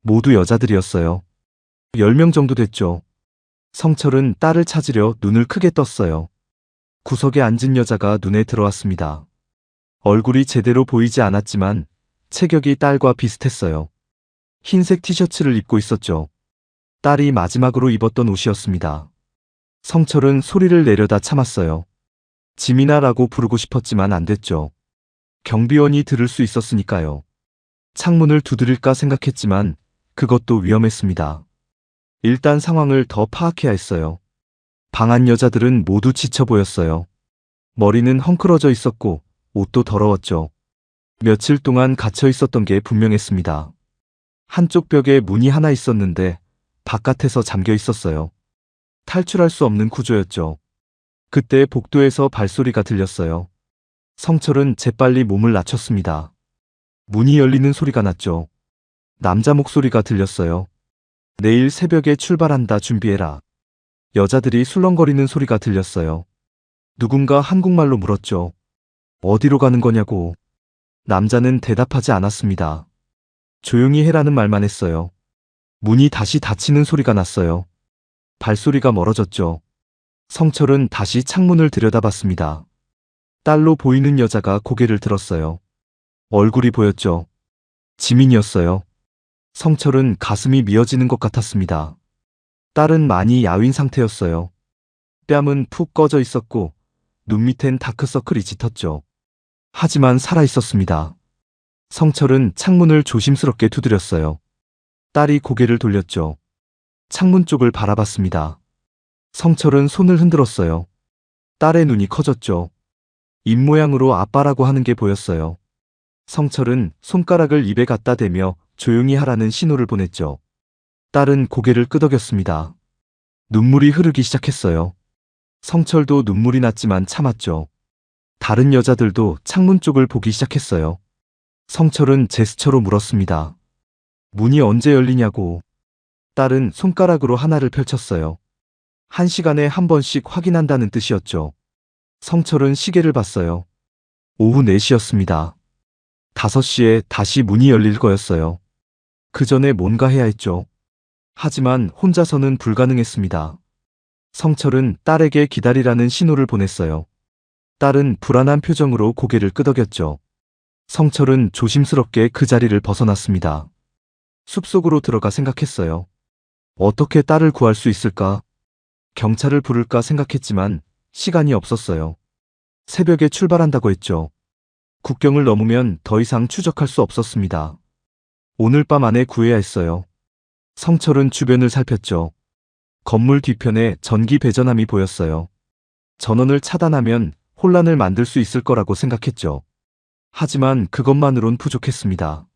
모두 여자들이었어요. 10명 정도 됐죠. 성철은 딸을 찾으려 눈을 크게 떴어요. 구석에 앉은 여자가 눈에 들어왔습니다. 얼굴이 제대로 보이지 않았지만 체격이 딸과 비슷했어요. 흰색 티셔츠를 입고 있었죠. 딸이 마지막으로 입었던 옷이었습니다. 성철은 소리를 내려다 참았어요. 지민아라고 부르고 싶었지만 안 됐죠. 경비원이 들을 수 있었으니까요. 창문을 두드릴까 생각했지만 그것도 위험했습니다. 일단 상황을 더 파악해야 했어요. 방 안 여자들은 모두 지쳐 보였어요. 머리는 헝클어져 있었고 옷도 더러웠죠. 며칠 동안 갇혀 있었던 게 분명했습니다. 한쪽 벽에 문이 하나 있었는데 바깥에서 잠겨 있었어요. 탈출할 수 없는 구조였죠. 그때 복도에서 발소리가 들렸어요. 성철은 재빨리 몸을 낮췄습니다. 문이 열리는 소리가 났죠. 남자 목소리가 들렸어요. 내일 새벽에 출발한다 준비해라. 여자들이 술렁거리는 소리가 들렸어요. 누군가 한국말로 물었죠. 어디로 가는 거냐고. 남자는 대답하지 않았습니다. 조용히 해라는 말만 했어요. 문이 다시 닫히는 소리가 났어요. 발소리가 멀어졌죠. 성철은 다시 창문을 들여다봤습니다. 딸로 보이는 여자가 고개를 들었어요. 얼굴이 보였죠. 지민이었어요. 성철은 가슴이 미어지는 것 같았습니다. 딸은 많이 야윈 상태였어요. 뺨은 푹 꺼져 있었고 눈 밑엔 다크서클이 짙었죠. 하지만 살아 있었습니다. 성철은 창문을 조심스럽게 두드렸어요. 딸이 고개를 돌렸죠. 창문 쪽을 바라봤습니다. 성철은 손을 흔들었어요. 딸의 눈이 커졌죠. 입모양으로 아빠라고 하는 게 보였어요. 성철은 손가락을 입에 갖다 대며 조용히 하라는 신호를 보냈죠. 딸은 고개를 끄덕였습니다. 눈물이 흐르기 시작했어요. 성철도 눈물이 났지만 참았죠. 다른 여자들도 창문 쪽을 보기 시작했어요. 성철은 제스처로 물었습니다. 문이 언제 열리냐고. 딸은 손가락으로 하나를 펼쳤어요. 1시간에 한 번씩 확인한다는 뜻이었죠. 성철은 시계를 봤어요. 오후 4시였습니다. 5시에 다시 문이 열릴 거였어요. 그 전에 뭔가 해야 했죠. 하지만 혼자서는 불가능했습니다. 성철은 딸에게 기다리라는 신호를 보냈어요. 딸은 불안한 표정으로 고개를 끄덕였죠. 성철은 조심스럽게 그 자리를 벗어났습니다. 숲속으로 들어가 생각했어요. 어떻게 딸을 구할 수 있을까? 경찰을 부를까 생각했지만 시간이 없었어요. 새벽에 출발한다고 했죠. 국경을 넘으면 더 이상 추적할 수 없었습니다. 오늘 밤 안에 구해야 했어요. 성철은 주변을 살폈죠. 건물 뒤편에 전기 배전함이 보였어요. 전원을 차단하면 혼란을 만들 수 있을 거라고 생각했죠. 하지만 그것만으론 부족했습니다.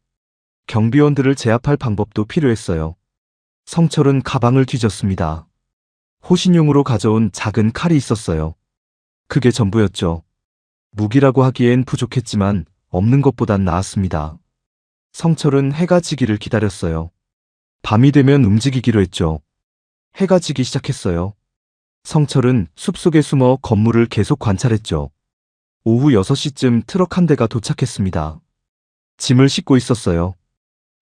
경비원들을 제압할 방법도 필요했어요. 성철은 가방을 뒤졌습니다. 호신용으로 가져온 작은 칼이 있었어요. 그게 전부였죠. 무기라고 하기엔 부족했지만 없는 것보단 나았습니다. 성철은 해가 지기를 기다렸어요. 밤이 되면 움직이기로 했죠. 해가 지기 시작했어요. 성철은 숲속에 숨어 건물을 계속 관찰했죠. 오후 6시쯤 트럭 한 대가 도착했습니다. 짐을 싣고 있었어요.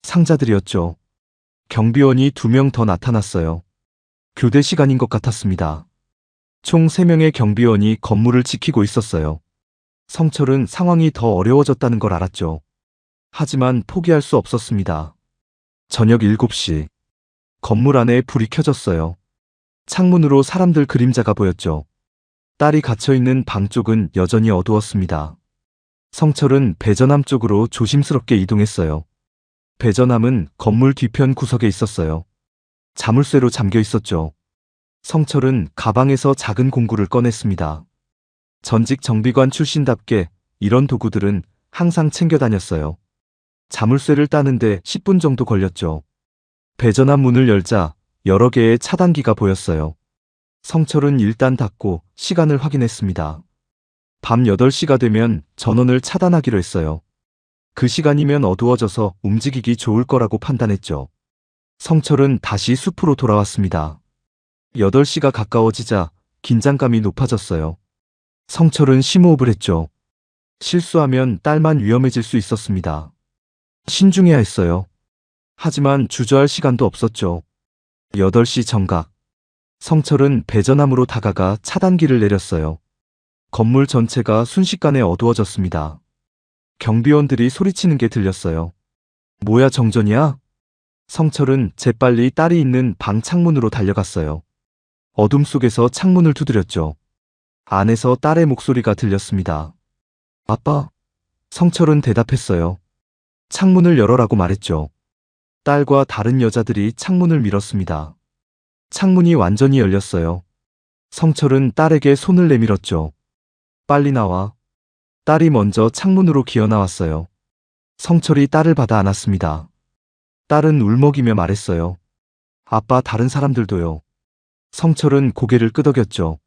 상자들이었죠. 경비원이 2명 더 나타났어요. 교대 시간인 것 같았습니다. 총 3명의 경비원이 건물을 지키고 있었어요. 성철은 상황이 더 어려워졌다는 걸 알았죠. 하지만 포기할 수 없었습니다. 저녁 7시. 건물 안에 불이 켜졌어요. 창문으로 사람들 그림자가 보였죠. 딸이 갇혀있는 방 쪽은 여전히 어두웠습니다. 성철은 배전함 쪽으로 조심스럽게 이동했어요. 배전함은 건물 뒤편 구석에 있었어요. 자물쇠로 잠겨 있었죠. 성철은 가방에서 작은 공구를 꺼냈습니다. 전직 정비관 출신답게 이런 도구들은 항상 챙겨 다녔어요. 자물쇠를 따는데 10분 정도 걸렸죠. 배전함 문을 열자 여러 개의 차단기가 보였어요. 성철은 일단 닫고 시간을 확인했습니다. 밤 8시가 되면 전원을 차단하기로 했어요. 그 시간이면 어두워져서 움직이기 좋을 거라고 판단했죠. 성철은 다시 숲으로 돌아왔습니다. 8시가 가까워지자 긴장감이 높아졌어요. 성철은 심호흡을 했죠. 실수하면 딸만 위험해질 수 있었습니다. 신중해야 했어요. 하지만 주저할 시간도 없었죠. 8시 정각. 성철은 배전함으로 다가가 차단기를 내렸어요. 건물 전체가 순식간에 어두워졌습니다. 경비원들이 소리치는 게 들렸어요. 뭐야 정전이야? 성철은 재빨리 딸이 있는 방 창문으로 달려갔어요. 어둠 속에서 창문을 두드렸죠. 안에서 딸의 목소리가 들렸습니다. 아빠. 성철은 대답했어요. 창문을 열어라고 말했죠. 딸과 다른 여자들이 창문을 밀었습니다. 창문이 완전히 열렸어요. 성철은 딸에게 손을 내밀었죠. 빨리 나와. 딸이 먼저 창문으로 기어나왔어요. 성철이 딸을 받아 안았습니다. 딸은 울먹이며 말했어요. 아빠, 다른 사람들도요. 성철은 고개를 끄덕였죠.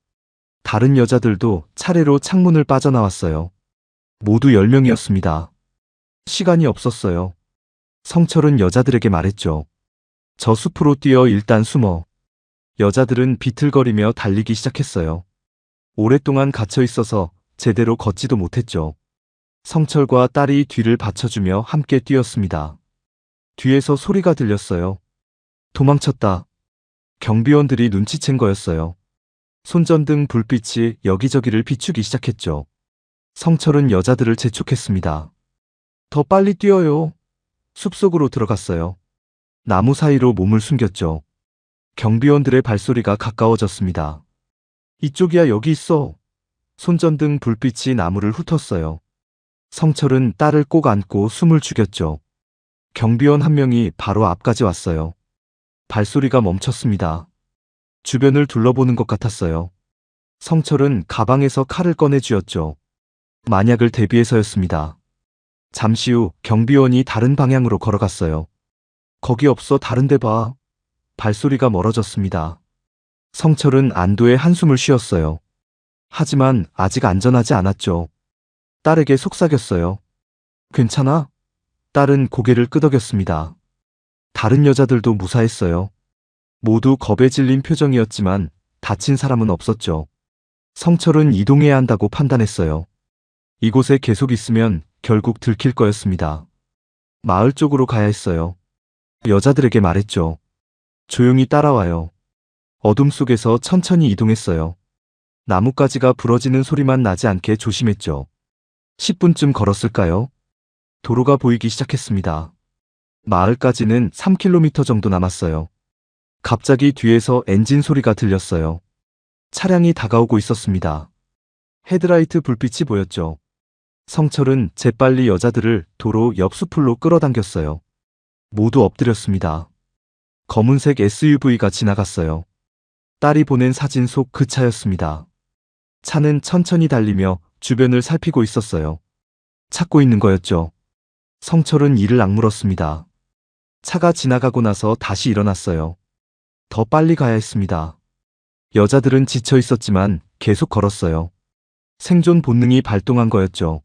다른 여자들도 차례로 창문을 빠져나왔어요. 모두 10명이었습니다. 시간이 없었어요. 성철은 여자들에게 말했죠. 저 숲으로 뛰어 일단 숨어. 여자들은 비틀거리며 달리기 시작했어요. 오랫동안 갇혀 있어서 제대로 걷지도 못했죠. 성철과 딸이 뒤를 받쳐주며 함께 뛰었습니다. 뒤에서 소리가 들렸어요. 도망쳤다. 경비원들이 눈치챈 거였어요. 손전등 불빛이 여기저기를 비추기 시작했죠. 성철은 여자들을 재촉했습니다. 더 빨리 뛰어요. 숲속으로 들어갔어요. 나무 사이로 몸을 숨겼죠. 경비원들의 발소리가 가까워졌습니다. 이쪽이야, 여기 있어. 손전등 불빛이 나무를 훑었어요. 성철은 딸을 꼭 안고 숨을 죽였죠. 경비원 한 명이 바로 앞까지 왔어요. 발소리가 멈췄습니다. 주변을 둘러보는 것 같았어요. 성철은 가방에서 칼을 꺼내 쥐었죠. 만약을 대비해서였습니다. 잠시 후 경비원이 다른 방향으로 걸어갔어요. 거기 없어, 다른 데 봐. 발소리가 멀어졌습니다. 성철은 안도의 한숨을 쉬었어요. 하지만 아직 안전하지 않았죠. 딸에게 속삭였어요. 괜찮아? 딸은 고개를 끄덕였습니다. 다른 여자들도 무사했어요. 모두 겁에 질린 표정이었지만 다친 사람은 없었죠. 성철은 이동해야 한다고 판단했어요. 이곳에 계속 있으면 결국 들킬 거였습니다. 마을 쪽으로 가야 했어요. 여자들에게 말했죠. 조용히 따라와요. 어둠 속에서 천천히 이동했어요. 나뭇가지가 부러지는 소리만 나지 않게 조심했죠. 10분쯤 걸었을까요? 도로가 보이기 시작했습니다. 마을까지는 3km 정도 남았어요. 갑자기 뒤에서 엔진 소리가 들렸어요. 차량이 다가오고 있었습니다. 헤드라이트 불빛이 보였죠. 성철은 재빨리 여자들을 도로 옆 수풀로 끌어당겼어요. 모두 엎드렸습니다. 검은색 SUV가 지나갔어요. 딸이 보낸 사진 속 그 차였습니다. 차는 천천히 달리며 주변을 살피고 있었어요. 찾고 있는 거였죠. 성철은 이를 악물었습니다. 차가 지나가고 나서 다시 일어났어요. 더 빨리 가야 했습니다. 여자들은 지쳐 있었지만 계속 걸었어요. 생존 본능이 발동한 거였죠.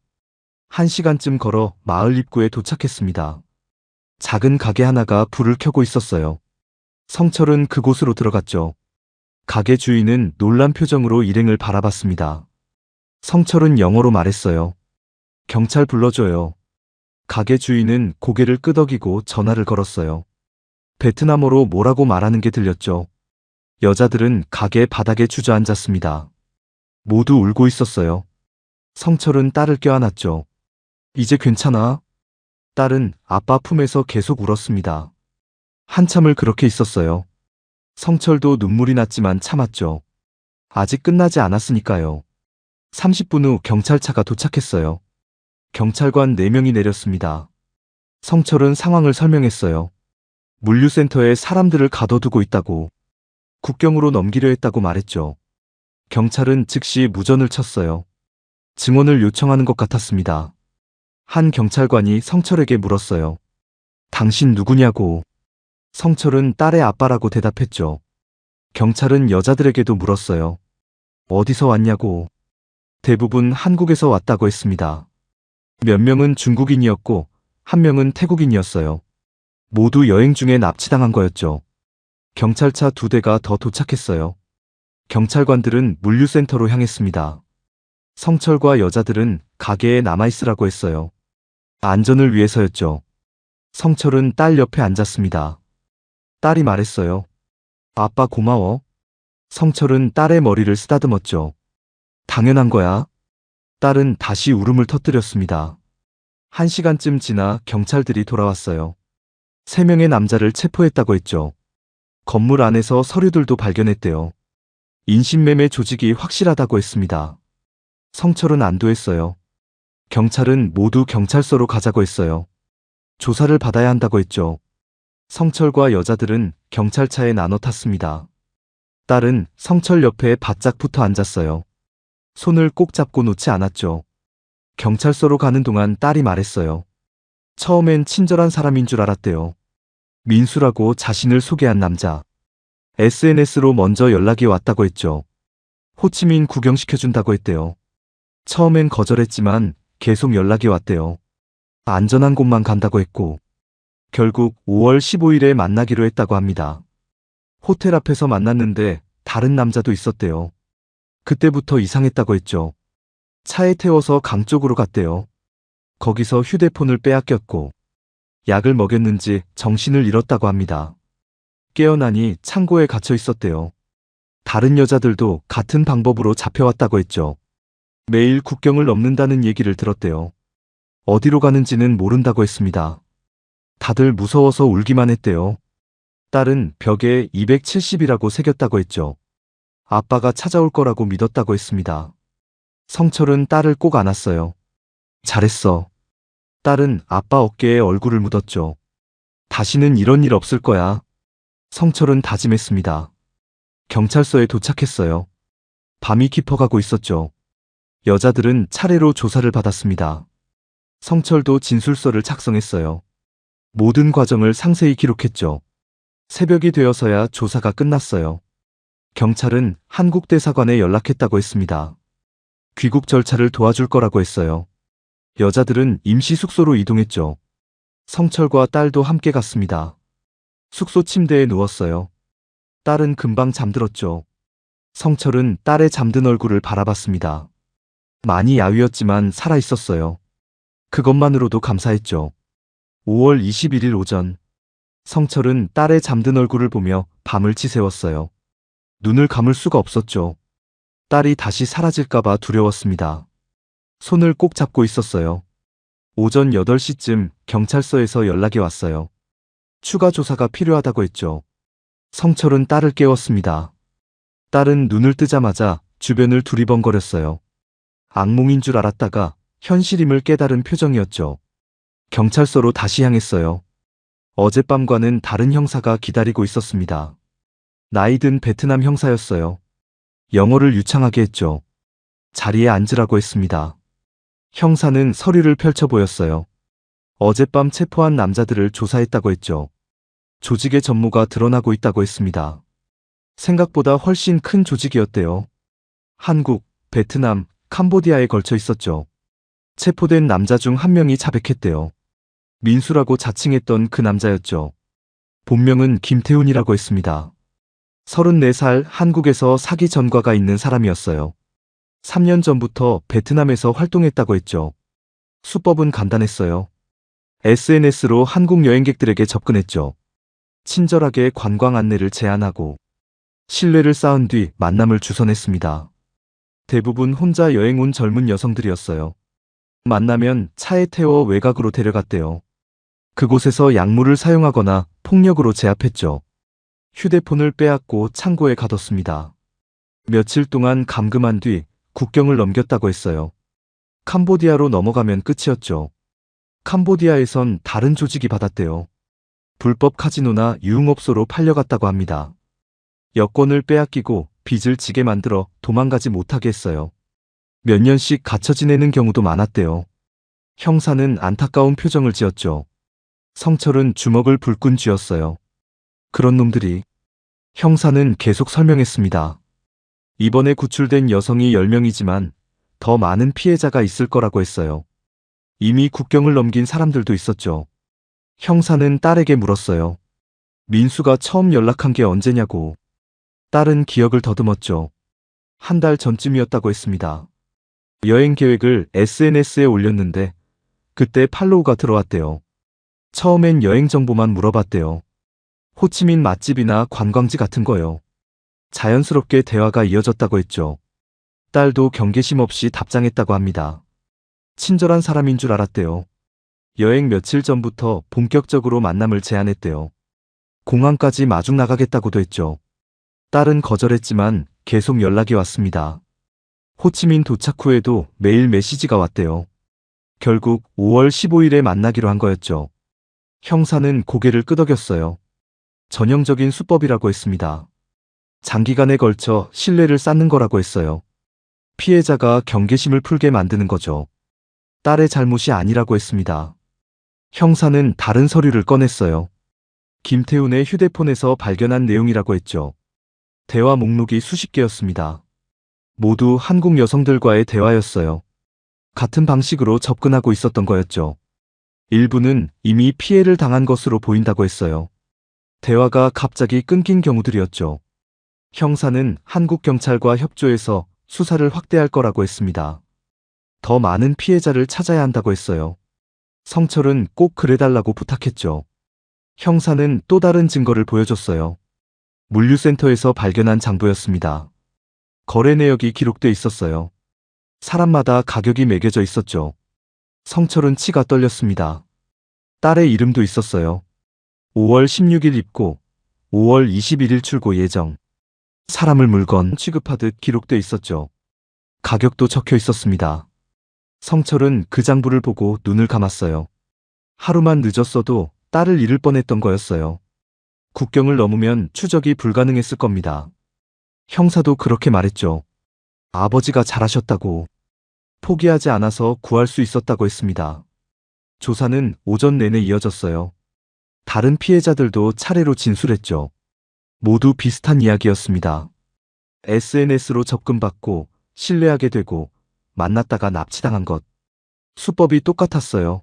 1시간쯤 걸어 마을 입구에 도착했습니다. 작은 가게 하나가 불을 켜고 있었어요. 성철은 그곳으로 들어갔죠. 가게 주인은 놀란 표정으로 일행을 바라봤습니다. 성철은 영어로 말했어요. 경찰 불러줘요. 가게 주인은 고개를 끄덕이고 전화를 걸었어요. 베트남어로 뭐라고 말하는 게 들렸죠. 여자들은 가게 바닥에 주저앉았습니다. 모두 울고 있었어요. 성철은 딸을 껴안았죠. 이제 괜찮아? 딸은 아빠 품에서 계속 울었습니다. 한참을 그렇게 있었어요. 성철도 눈물이 났지만 참았죠. 아직 끝나지 않았으니까요. 30분 후 경찰차가 도착했어요. 경찰관 4명이 내렸습니다. 성철은 상황을 설명했어요. 물류센터에 사람들을 가둬두고 있다고. 국경으로 넘기려 했다고 말했죠. 경찰은 즉시 무전을 쳤어요. 증언을 요청하는 것 같았습니다. 한 경찰관이 성철에게 물었어요. 당신 누구냐고. 성철은 딸의 아빠라고 대답했죠. 경찰은 여자들에게도 물었어요. 어디서 왔냐고. 대부분 한국에서 왔다고 했습니다. 몇 명은 중국인이었고 한 명은 태국인이었어요. 모두 여행 중에 납치당한 거였죠. 경찰차 2대가 더 도착했어요. 경찰관들은 물류센터로 향했습니다. 성철과 여자들은 가게에 남아있으라고 했어요. 안전을 위해서였죠. 성철은 딸 옆에 앉았습니다. 딸이 말했어요. 아빠 고마워. 성철은 딸의 머리를 쓰다듬었죠. 당연한 거야. 딸은 다시 울음을 터뜨렸습니다. 1시간쯤 지나 경찰들이 돌아왔어요. 3명의 남자를 체포했다고 했죠. 건물 안에서 서류들도 발견했대요. 인신매매 조직이 확실하다고 했습니다. 성철은 안도했어요. 경찰은 모두 경찰서로 가자고 했어요. 조사를 받아야 한다고 했죠. 성철과 여자들은 경찰차에 나눠 탔습니다. 딸은 성철 옆에 바짝 붙어 앉았어요. 손을 꼭 잡고 놓지 않았죠. 경찰서로 가는 동안 딸이 말했어요. 처음엔 친절한 사람인 줄 알았대요. 민수라고 자신을 소개한 남자. SNS로 먼저 연락이 왔다고 했죠. 호치민 구경시켜준다고 했대요. 처음엔 거절했지만 계속 연락이 왔대요. 안전한 곳만 간다고 했고 결국 5월 15일에 만나기로 했다고 합니다. 호텔 앞에서 만났는데 다른 남자도 있었대요. 그때부터 이상했다고 했죠. 차에 태워서 강 쪽으로 갔대요. 거기서 휴대폰을 빼앗겼고 약을 먹였는지 정신을 잃었다고 합니다. 깨어나니 창고에 갇혀 있었대요. 다른 여자들도 같은 방법으로 잡혀왔다고 했죠. 매일 국경을 넘는다는 얘기를 들었대요. 어디로 가는지는 모른다고 했습니다. 다들 무서워서 울기만 했대요. 딸은 벽에 270이라고 새겼다고 했죠. 아빠가 찾아올 거라고 믿었다고 했습니다. 성철은 딸을 꼭 안았어요. 잘했어. 딸은 아빠 어깨에 얼굴을 묻었죠. 다시는 이런 일 없을 거야. 성철은 다짐했습니다. 경찰서에 도착했어요. 밤이 깊어가고 있었죠. 여자들은 차례로 조사를 받았습니다. 성철도 진술서를 작성했어요. 모든 과정을 상세히 기록했죠. 새벽이 되어서야 조사가 끝났어요. 경찰은 한국 대사관에 연락했다고 했습니다. 귀국 절차를 도와줄 거라고 했어요. 여자들은 임시 숙소로 이동했죠. 성철과 딸도 함께 갔습니다. 숙소 침대에 누웠어요. 딸은 금방 잠들었죠. 성철은 딸의 잠든 얼굴을 바라봤습니다. 많이 야위었지만 살아있었어요. 그것만으로도 감사했죠. 5월 21일 오전, 성철은 딸의 잠든 얼굴을 보며 밤을 지새웠어요. 눈을 감을 수가 없었죠. 딸이 다시 사라질까봐 두려웠습니다. 손을 꼭 잡고 있었어요. 오전 8시쯤 경찰서에서 연락이 왔어요. 추가 조사가 필요하다고 했죠. 성철은 딸을 깨웠습니다. 딸은 눈을 뜨자마자 주변을 두리번거렸어요. 악몽인 줄 알았다가 현실임을 깨달은 표정이었죠. 경찰서로 다시 향했어요. 어젯밤과는 다른 형사가 기다리고 있었습니다. 나이든 베트남 형사였어요. 영어를 유창하게 했죠. 자리에 앉으라고 했습니다. 형사는 서류를 펼쳐 보였어요. 어젯밤 체포한 남자들을 조사했다고 했죠. 조직의 전모가 드러나고 있다고 했습니다. 생각보다 훨씬 큰 조직이었대요. 한국, 베트남, 캄보디아에 걸쳐 있었죠. 체포된 남자 중 한 명이 자백했대요. 민수라고 자칭했던 그 남자였죠. 본명은 김태훈이라고 했습니다. 34살 한국에서 사기 전과가 있는 사람이었어요. 3년 전부터 베트남에서 활동했다고 했죠. 수법은 간단했어요. SNS로 한국 여행객들에게 접근했죠. 친절하게 관광 안내를 제안하고 신뢰를 쌓은 뒤 만남을 주선했습니다. 대부분 혼자 여행 온 젊은 여성들이었어요. 만나면 차에 태워 외곽으로 데려갔대요. 그곳에서 약물을 사용하거나 폭력으로 제압했죠. 휴대폰을 빼앗고 창고에 가뒀습니다. 며칠 동안 감금한 뒤 국경을 넘겼다고 했어요. 캄보디아로 넘어가면 끝이었죠. 캄보디아에선 다른 조직이 받았대요. 불법 카지노나 유흥업소로 팔려갔다고 합니다. 여권을 빼앗기고 빚을 지게 만들어 도망가지 못하게 했어요. 몇 년씩 갇혀 지내는 경우도 많았대요. 형사는 안타까운 표정을 지었죠. 성철은 주먹을 불끈 쥐었어요. 그런 놈들이. 형사는 계속 설명했습니다. 이번에 구출된 여성이 10명이지만 더 많은 피해자가 있을 거라고 했어요. 이미 국경을 넘긴 사람들도 있었죠. 형사는 딸에게 물었어요. 민수가 처음 연락한 게 언제냐고. 딸은 기억을 더듬었죠. 한 달 전쯤이었다고 했습니다. 여행 계획을 SNS에 올렸는데 그때 팔로우가 들어왔대요. 처음엔 여행 정보만 물어봤대요. 호치민 맛집이나 관광지 같은 거요. 자연스럽게 대화가 이어졌다고 했죠. 딸도 경계심 없이 답장했다고 합니다. 친절한 사람인 줄 알았대요. 여행 며칠 전부터 본격적으로 만남을 제안했대요. 공항까지 마중 나가겠다고도 했죠. 딸은 거절했지만 계속 연락이 왔습니다. 호치민 도착 후에도 매일 메시지가 왔대요. 결국 5월 15일에 만나기로 한 거였죠. 형사는 고개를 끄덕였어요. 전형적인 수법이라고 했습니다. 장기간에 걸쳐 신뢰를 쌓는 거라고 했어요. 피해자가 경계심을 풀게 만드는 거죠. 딸의 잘못이 아니라고 했습니다. 형사는 다른 서류를 꺼냈어요. 김태훈의 휴대폰에서 발견한 내용이라고 했죠. 대화 목록이 수십 개였습니다. 모두 한국 여성들과의 대화였어요. 같은 방식으로 접근하고 있었던 거였죠. 일부는 이미 피해를 당한 것으로 보인다고 했어요. 대화가 갑자기 끊긴 경우들이었죠. 형사는 한국 경찰과 협조해서 수사를 확대할 거라고 했습니다. 더 많은 피해자를 찾아야 한다고 했어요. 성철은 꼭 그래달라고 부탁했죠. 형사는 또 다른 증거를 보여줬어요. 물류센터에서 발견한 장부였습니다. 거래 내역이 기록돼 있었어요. 사람마다 가격이 매겨져 있었죠. 성철은 치가 떨렸습니다. 딸의 이름도 있었어요. 5월 16일 입고 5월 21일 출고 예정. 사람을 물건 취급하듯 기록돼 있었죠. 가격도 적혀 있었습니다. 성철은 그 장부를 보고 눈을 감았어요. 하루만 늦었어도 딸을 잃을 뻔했던 거였어요. 국경을 넘으면 추적이 불가능했을 겁니다. 형사도 그렇게 말했죠. 아버지가 잘하셨다고. 포기하지 않아서 구할 수 있었다고 했습니다. 조사는 오전 내내 이어졌어요. 다른 피해자들도 차례로 진술했죠. 모두 비슷한 이야기였습니다. SNS로 접근받고 신뢰하게 되고 만났다가 납치당한 것. 수법이 똑같았어요.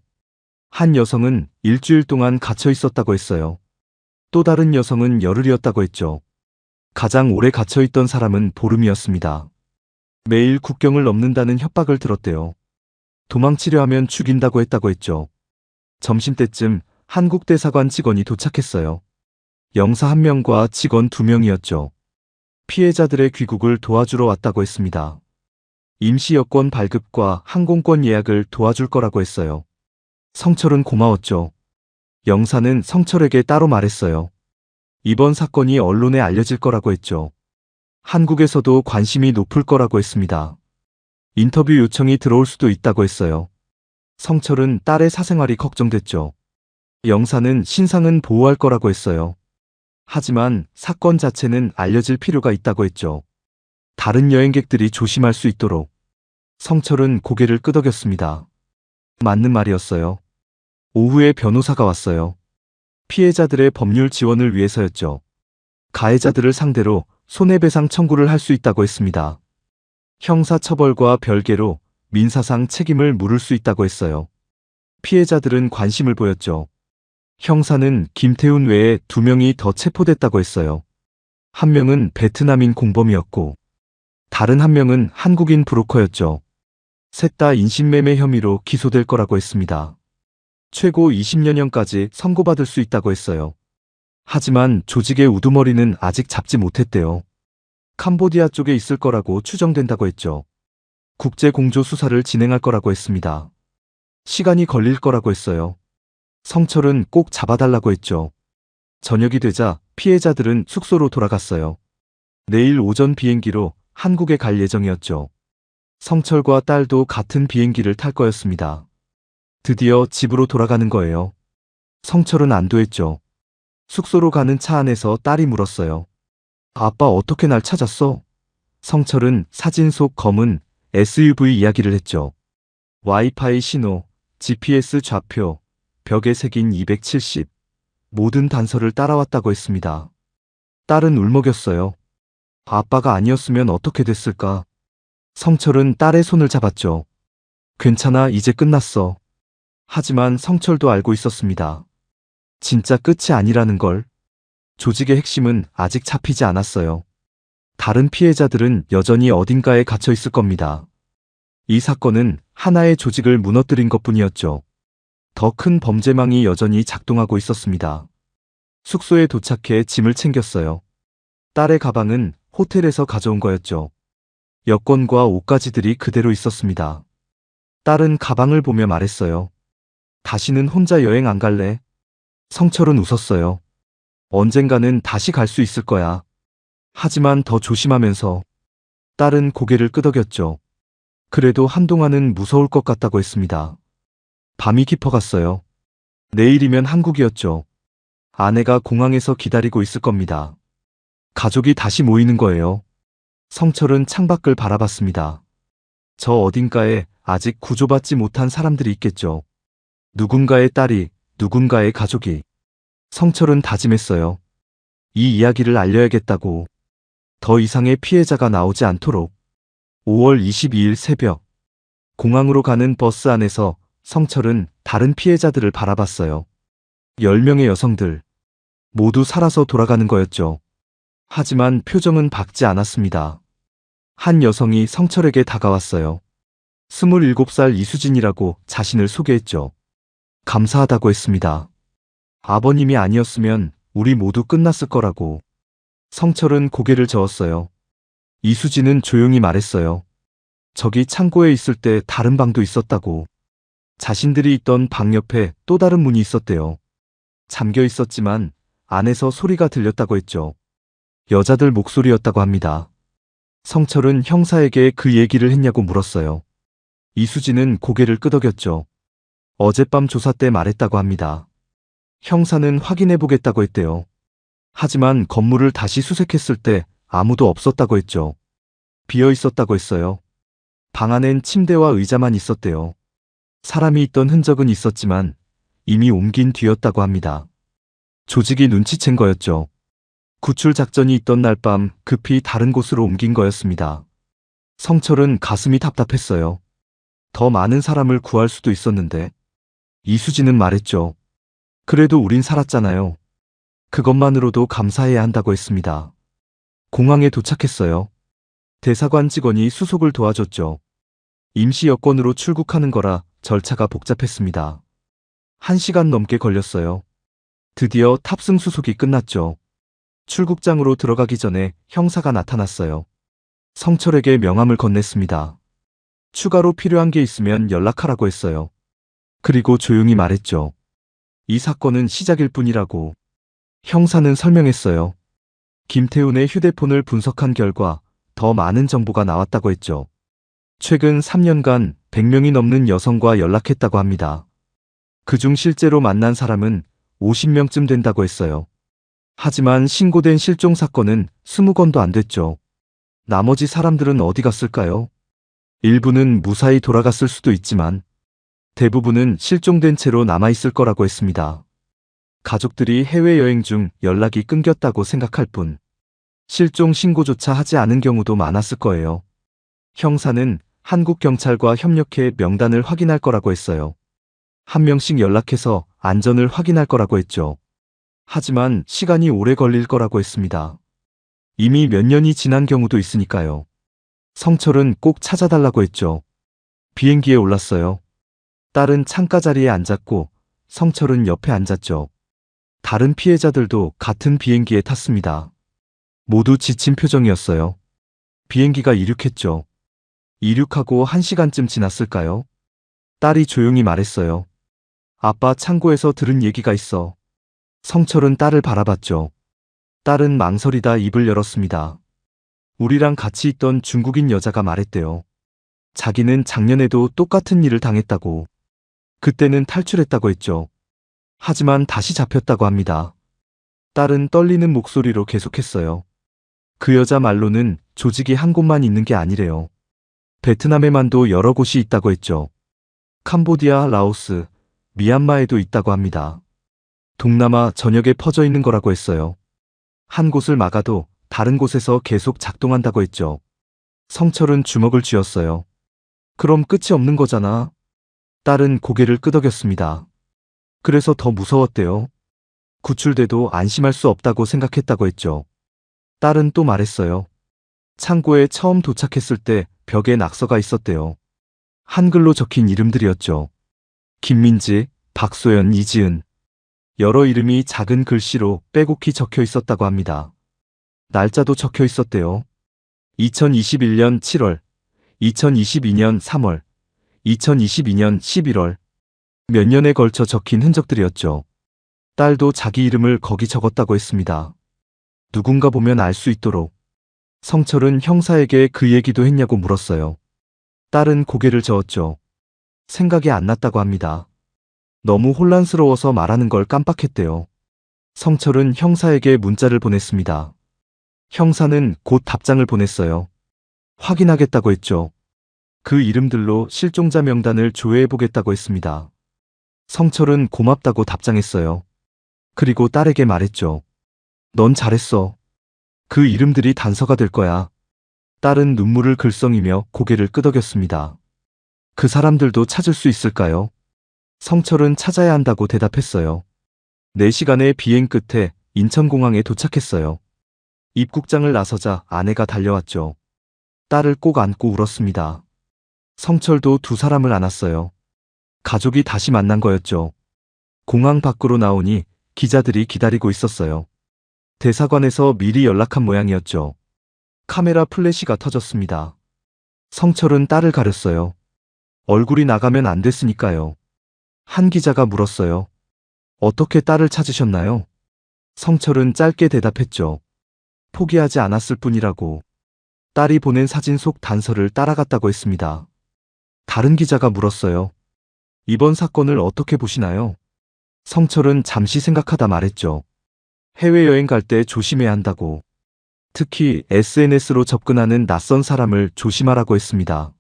한 여성은 일주일 동안 갇혀 있었다고 했어요. 또 다른 여성은 열흘이었다고 했죠. 가장 오래 갇혀 있던 사람은 보름이었습니다. 매일 국경을 넘는다는 협박을 들었대요. 도망치려 하면 죽인다고 했다고 했죠. 점심때쯤 한국 대사관 직원이 도착했어요. 영사 1명과 직원 2명이었죠. 피해자들의 귀국을 도와주러 왔다고 했습니다. 임시 여권 발급과 항공권 예약을 도와줄 거라고 했어요. 성철은 고마웠죠. 영사는 성철에게 따로 말했어요. 이번 사건이 언론에 알려질 거라고 했죠. 한국에서도 관심이 높을 거라고 했습니다. 인터뷰 요청이 들어올 수도 있다고 했어요. 성철은 딸의 사생활이 걱정됐죠. 영사는 신상은 보호할 거라고 했어요. 하지만 사건 자체는 알려질 필요가 있다고 했죠. 다른 여행객들이 조심할 수 있도록. 성철은 고개를 끄덕였습니다. 맞는 말이었어요. 오후에 변호사가 왔어요. 피해자들의 법률 지원을 위해서였죠. 가해자들을 상대로 손해배상 청구를 할 수 있다고 했습니다. 형사처벌과 별개로 민사상 책임을 물을 수 있다고 했어요. 피해자들은 관심을 보였죠. 형사는 김태훈 외에 2명이 더 체포됐다고 했어요. 한 명은 베트남인 공범이었고 다른 한 명은 한국인 브로커였죠. 셋 다 인신매매 혐의로 기소될 거라고 했습니다. 최고 20년형까지 선고받을 수 있다고 했어요. 하지만 조직의 우두머리는 아직 잡지 못했대요. 캄보디아 쪽에 있을 거라고 추정된다고 했죠. 국제 공조 수사를 진행할 거라고 했습니다. 시간이 걸릴 거라고 했어요. 성철은 꼭 잡아달라고 했죠. 저녁이 되자 피해자들은 숙소로 돌아갔어요. 내일 오전 비행기로 한국에 갈 예정이었죠. 성철과 딸도 같은 비행기를 탈 거였습니다. 드디어 집으로 돌아가는 거예요. 성철은 안도했죠. 숙소로 가는 차 안에서 딸이 물었어요. 아빠 어떻게 날 찾았어? 성철은 사진 속 검은 SUV 이야기를 했죠. 와이파이 신호, GPS 좌표, 벽에 새긴 270, 모든 단서를 따라왔다고 했습니다. 딸은 울먹였어요. 아빠가 아니었으면 어떻게 됐을까? 성철은 딸의 손을 잡았죠. 괜찮아, 이제 끝났어. 하지만 성철도 알고 있었습니다. 진짜 끝이 아니라는 걸. 조직의 핵심은 아직 잡히지 않았어요. 다른 피해자들은 여전히 어딘가에 갇혀 있을 겁니다. 이 사건은 하나의 조직을 무너뜨린 것뿐이었죠. 더 큰 범죄망이 여전히 작동하고 있었습니다. 숙소에 도착해 짐을 챙겼어요. 딸의 가방은 호텔에서 가져온 거였죠. 여권과 옷가지들이 그대로 있었습니다. 딸은 가방을 보며 말했어요. 다시는 혼자 여행 안 갈래? 성철은 웃었어요. 언젠가는 다시 갈 수 있을 거야. 하지만 더 조심하면서. 딸은 고개를 끄덕였죠. 그래도 한동안은 무서울 것 같다고 했습니다. 밤이 깊어갔어요. 내일이면 한국이었죠. 아내가 공항에서 기다리고 있을 겁니다. 가족이 다시 모이는 거예요. 성철은 창밖을 바라봤습니다. 저 어딘가에 아직 구조받지 못한 사람들이 있겠죠. 누군가의 딸이, 누군가의 가족이. 성철은 다짐했어요. 이 이야기를 알려야겠다고. 더 이상의 피해자가 나오지 않도록. 5월 22일 새벽. 공항으로 가는 버스 안에서 성철은 다른 피해자들을 바라봤어요. 10명의 여성들. 모두 살아서 돌아가는 거였죠. 하지만 표정은 밝지 않았습니다. 한 여성이 성철에게 다가왔어요. 27살 이수진이라고 자신을 소개했죠. 감사하다고 했습니다. 아버님이 아니었으면 우리 모두 끝났을 거라고. 성철은 고개를 저었어요. 이수진은 조용히 말했어요. 저기 창고에 있을 때 다른 방도 있었다고. 자신들이 있던 방 옆에 또 다른 문이 있었대요. 잠겨 있었지만 안에서 소리가 들렸다고 했죠. 여자들 목소리였다고 합니다. 성철은 형사에게 그 얘기를 했냐고 물었어요. 이수진은 고개를 끄덕였죠. 어젯밤 조사 때 말했다고 합니다. 형사는 확인해 보겠다고 했대요. 하지만 건물을 다시 수색했을 때 아무도 없었다고 했죠. 비어 있었다고 했어요. 방 안엔 침대와 의자만 있었대요. 사람이 있던 흔적은 있었지만 이미 옮긴 뒤였다고 합니다. 조직이 눈치챈 거였죠. 구출 작전이 있던 날 밤 급히 다른 곳으로 옮긴 거였습니다. 성철은 가슴이 답답했어요. 더 많은 사람을 구할 수도 있었는데. 이수진은 말했죠. 그래도 우린 살았잖아요. 그것만으로도 감사해야 한다고 했습니다. 공항에 도착했어요. 대사관 직원이 수속을 도와줬죠. 임시 여권으로 출국하는 거라 절차가 복잡했습니다. 1시간 넘게 걸렸어요. 드디어 탑승 수속이 끝났죠. 출국장으로 들어가기 전에 형사가 나타났어요. 성철에게 명함을 건넸습니다. 추가로 필요한 게 있으면 연락하라고 했어요. 그리고 조용히 말했죠. 이 사건은 시작일 뿐이라고. 형사는 설명했어요. 김태훈의 휴대폰을 분석한 결과 더 많은 정보가 나왔다고 했죠. 최근 3년간 100명이 넘는 여성과 연락했다고 합니다. 그중 실제로 만난 사람은 50명쯤 된다고 했어요. 하지만 신고된 실종 사건은 20건도 안 됐죠. 나머지 사람들은 어디 갔을까요? 일부는 무사히 돌아갔을 수도 있지만 대부분은 실종된 채로 남아있을 거라고 했습니다. 가족들이 해외여행 중 연락이 끊겼다고 생각할 뿐 실종 신고조차 하지 않은 경우도 많았을 거예요. 형사는 한국 경찰과 협력해 명단을 확인할 거라고 했어요. 한 명씩 연락해서 안전을 확인할 거라고 했죠. 하지만 시간이 오래 걸릴 거라고 했습니다. 이미 몇 년이 지난 경우도 있으니까요. 성철은 꼭 찾아달라고 했죠. 비행기에 올랐어요. 딸은 창가 자리에 앉았고 성철은 옆에 앉았죠. 다른 피해자들도 같은 비행기에 탔습니다. 모두 지친 표정이었어요. 비행기가 이륙했죠. 이륙하고 1시간쯤 지났을까요? 딸이 조용히 말했어요. 아빠 창고에서 들은 얘기가 있어. 성철은 딸을 바라봤죠. 딸은 망설이다 입을 열었습니다. 우리랑 같이 있던 중국인 여자가 말했대요. 자기는 작년에도 똑같은 일을 당했다고. 그때는 탈출했다고 했죠. 하지만 다시 잡혔다고 합니다. 딸은 떨리는 목소리로 계속했어요. 그 여자 말로는 조직이 한 곳만 있는 게 아니래요. 베트남에만도 여러 곳이 있다고 했죠. 캄보디아, 라오스, 미얀마에도 있다고 합니다. 동남아 전역에 퍼져 있는 거라고 했어요. 한 곳을 막아도 다른 곳에서 계속 작동한다고 했죠. 성철은 주먹을 쥐었어요. 그럼 끝이 없는 거잖아. 딸은 고개를 끄덕였습니다. 그래서 더 무서웠대요. 구출돼도 안심할 수 없다고 생각했다고 했죠. 딸은 또 말했어요. 창고에 처음 도착했을 때 벽에 낙서가 있었대요. 한글로 적힌 이름들이었죠. 김민지, 박소연, 이지은. 여러 이름이 작은 글씨로 빼곡히 적혀 있었다고 합니다. 날짜도 적혀 있었대요. 2021년 7월, 2022년 3월, 2022년 11월. 몇 년에 걸쳐 적힌 흔적들이었죠. 딸도 자기 이름을 거기 적었다고 했습니다. 누군가 보면 알 수 있도록. 성철은 형사에게 그 얘기도 했냐고 물었어요. 딸은 고개를 저었죠. 생각이 안 났다고 합니다. 너무 혼란스러워서 말하는 걸 깜빡했대요. 성철은 형사에게 문자를 보냈습니다. 형사는 곧 답장을 보냈어요. 확인하겠다고 했죠. 그 이름들로 실종자 명단을 조회해보겠다고 했습니다. 성철은 고맙다고 답장했어요. 그리고 딸에게 말했죠. 넌 잘했어. 그 이름들이 단서가 될 거야. 딸은 눈물을 글썽이며 고개를 끄덕였습니다. 그 사람들도 찾을 수 있을까요? 성철은 찾아야 한다고 대답했어요. 4시간의 비행 끝에 인천공항에 도착했어요. 입국장을 나서자 아내가 달려왔죠. 딸을 꼭 안고 울었습니다. 성철도 두 사람을 안았어요. 가족이 다시 만난 거였죠. 공항 밖으로 나오니 기자들이 기다리고 있었어요. 대사관에서 미리 연락한 모양이었죠. 카메라 플래시가 터졌습니다. 성철은 딸을 가렸어요. 얼굴이 나가면 안 됐으니까요. 한 기자가 물었어요. 어떻게 딸을 찾으셨나요? 성철은 짧게 대답했죠. 포기하지 않았을 뿐이라고. 딸이 보낸 사진 속 단서를 따라갔다고 했습니다. 다른 기자가 물었어요. 이번 사건을 어떻게 보시나요? 성철은 잠시 생각하다 말했죠. 해외여행 갈 때 조심해야 한다고. 특히 SNS로 접근하는 낯선 사람을 조심하라고 했습니다.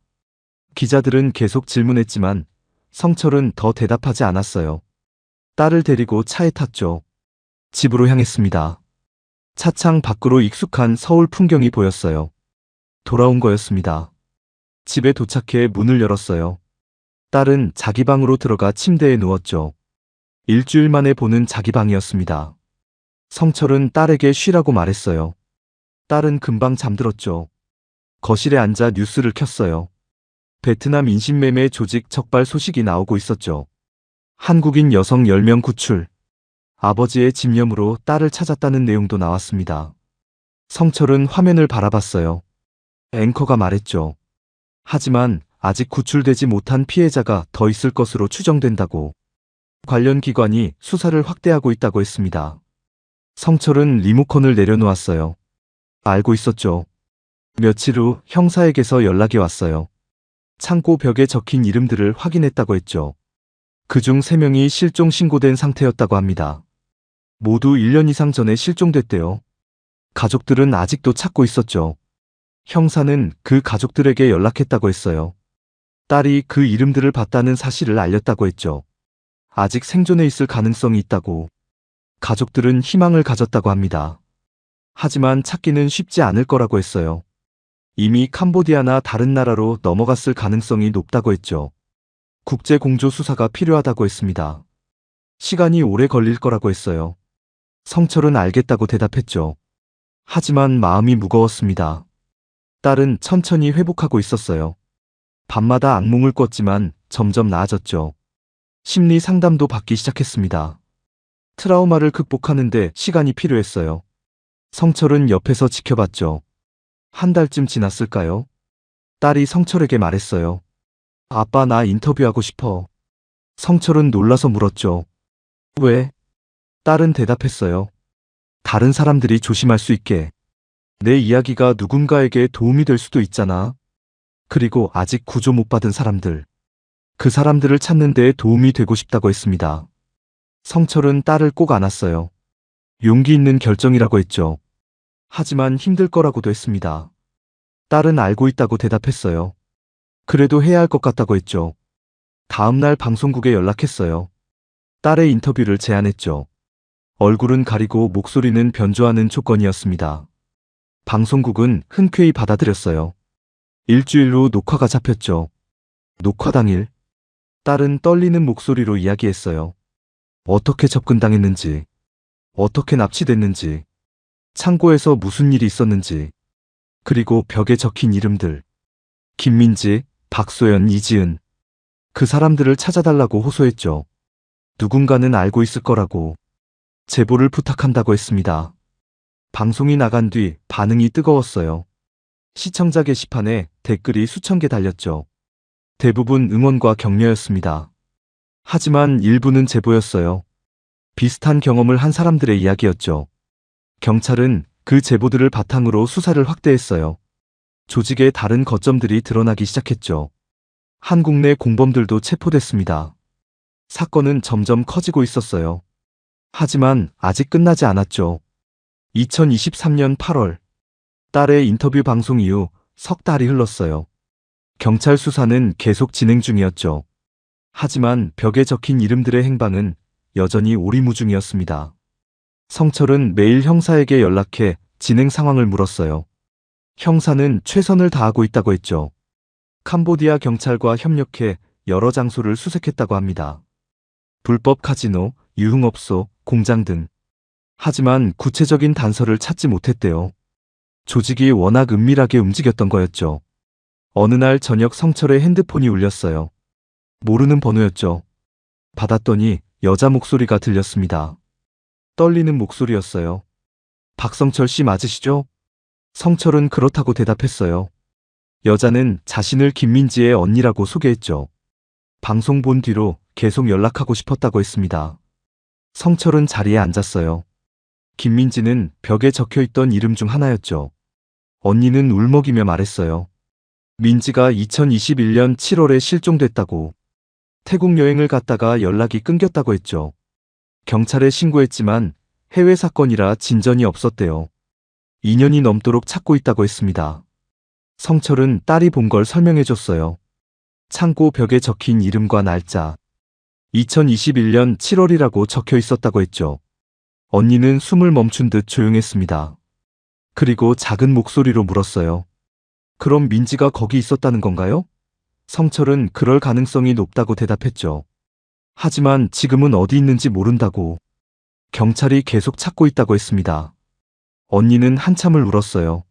기자들은 계속 질문했지만 성철은 더 대답하지 않았어요. 딸을 데리고 차에 탔죠. 집으로 향했습니다. 차창 밖으로 익숙한 서울 풍경이 보였어요. 돌아온 거였습니다. 집에 도착해 문을 열었어요. 딸은 자기 방으로 들어가 침대에 누웠죠. 일주일 만에 보는 자기 방이었습니다. 성철은 딸에게 쉬라고 말했어요. 딸은 금방 잠들었죠. 거실에 앉아 뉴스를 켰어요. 베트남 인신매매 조직 적발 소식이 나오고 있었죠. 한국인 여성 10명 구출. 아버지의 집념으로 딸을 찾았다는 내용도 나왔습니다. 성철은 화면을 바라봤어요. 앵커가 말했죠. 하지만 아직 구출되지 못한 피해자가 더 있을 것으로 추정된다고. 관련 기관이 수사를 확대하고 있다고 했습니다. 성철은 리모컨을 내려놓았어요. 알고 있었죠. 며칠 후 형사에게서 연락이 왔어요. 창고 벽에 적힌 이름들을 확인했다고 했죠. 그중 3명이 실종 신고된 상태였다고 합니다. 모두 1년 이상 전에 실종됐대요. 가족들은 아직도 찾고 있었죠. 형사는 그 가족들에게 연락했다고 했어요. 딸이 그 이름들을 봤다는 사실을 알렸다고 했죠. 아직 생존해 있을 가능성이 있다고. 가족들은 희망을 가졌다고 합니다. 하지만 찾기는 쉽지 않을 거라고 했어요. 이미 캄보디아나 다른 나라로 넘어갔을 가능성이 높다고 했죠. 국제 공조 수사가 필요하다고 했습니다. 시간이 오래 걸릴 거라고 했어요. 성철은 알겠다고 대답했죠. 하지만 마음이 무거웠습니다. 딸은 천천히 회복하고 있었어요. 밤마다 악몽을 꿨지만 점점 나아졌죠. 심리 상담도 받기 시작했습니다. 트라우마를 극복하는데 시간이 필요했어요. 성철은 옆에서 지켜봤죠. 한 달쯤 지났을까요? 딸이 성철에게 말했어요. 아빠, 나 인터뷰하고 싶어. 성철은 놀라서 물었죠. 왜? 딸은 대답했어요. 다른 사람들이 조심할 수 있게. 내 이야기가 누군가에게 도움이 될 수도 있잖아. 그리고 아직 구조 못 받은 사람들. 그 사람들을 찾는 데 도움이 되고 싶다고 했습니다. 성철은 딸을 꼭 안았어요. 용기 있는 결정이라고 했죠. 하지만 힘들 거라고도 했습니다. 딸은 알고 있다고 대답했어요. 그래도 해야 할 것 같다고 했죠. 다음 날 방송국에 연락했어요. 딸의 인터뷰를 제안했죠. 얼굴은 가리고 목소리는 변조하는 조건이었습니다. 방송국은 흔쾌히 받아들였어요. 일주일 후 녹화가 잡혔죠. 녹화 당일, 딸은 떨리는 목소리로 이야기했어요. 어떻게 접근당했는지, 어떻게 납치됐는지, 창고에서 무슨 일이 있었는지, 그리고 벽에 적힌 이름들. 김민지, 박소연, 이지은. 그 사람들을 찾아달라고 호소했죠. 누군가는 알고 있을 거라고. 제보를 부탁한다고 했습니다. 방송이 나간 뒤 반응이 뜨거웠어요. 시청자 게시판에 댓글이 수천 개 달렸죠. 대부분 응원과 격려였습니다. 하지만 일부는 제보였어요. 비슷한 경험을 한 사람들의 이야기였죠. 경찰은 그 제보들을 바탕으로 수사를 확대했어요. 조직의 다른 거점들이 드러나기 시작했죠. 한국 내 공범들도 체포됐습니다. 사건은 점점 커지고 있었어요. 하지만 아직 끝나지 않았죠. 2023년 8월, 딸의 인터뷰 방송 이후 석 달이 흘렀어요. 경찰 수사는 계속 진행 중이었죠. 하지만 벽에 적힌 이름들의 행방은 여전히 오리무중이었습니다. 성철은 매일 형사에게 연락해 진행 상황을 물었어요. 형사는 최선을 다하고 있다고 했죠. 캄보디아 경찰과 협력해 여러 장소를 수색했다고 합니다. 불법 카지노, 유흥업소, 공장 등. 하지만 구체적인 단서를 찾지 못했대요. 조직이 워낙 은밀하게 움직였던 거였죠. 어느 날 저녁 성철의 핸드폰이 울렸어요. 모르는 번호였죠. 받았더니 여자 목소리가 들렸습니다. 떨리는 목소리였어요. 박성철 씨 맞으시죠? 성철은 그렇다고 대답했어요. 여자는 자신을 김민지의 언니라고 소개했죠. 방송 본 뒤로 계속 연락하고 싶었다고 했습니다. 성철은 자리에 앉았어요. 김민지는 벽에 적혀있던 이름 중 하나였죠. 언니는 울먹이며 말했어요. 민지가 2021년 7월에 실종됐다고. 태국 여행을 갔다가 연락이 끊겼다고 했죠. 경찰에 신고했지만 해외 사건이라 진전이 없었대요. 2년이 넘도록 찾고 있다고 했습니다. 성철은 딸이 본 걸 설명해줬어요. 창고 벽에 적힌 이름과 날짜. 2021년 7월이라고 적혀 있었다고 했죠. 언니는 숨을 멈춘 듯 조용했습니다. 그리고 작은 목소리로 물었어요. 그럼 민지가 거기 있었다는 건가요? 성철은 그럴 가능성이 높다고 대답했죠. 하지만 지금은 어디 있는지 모른다고. 경찰이 계속 찾고 있다고 했습니다. 언니는 한참을 울었어요.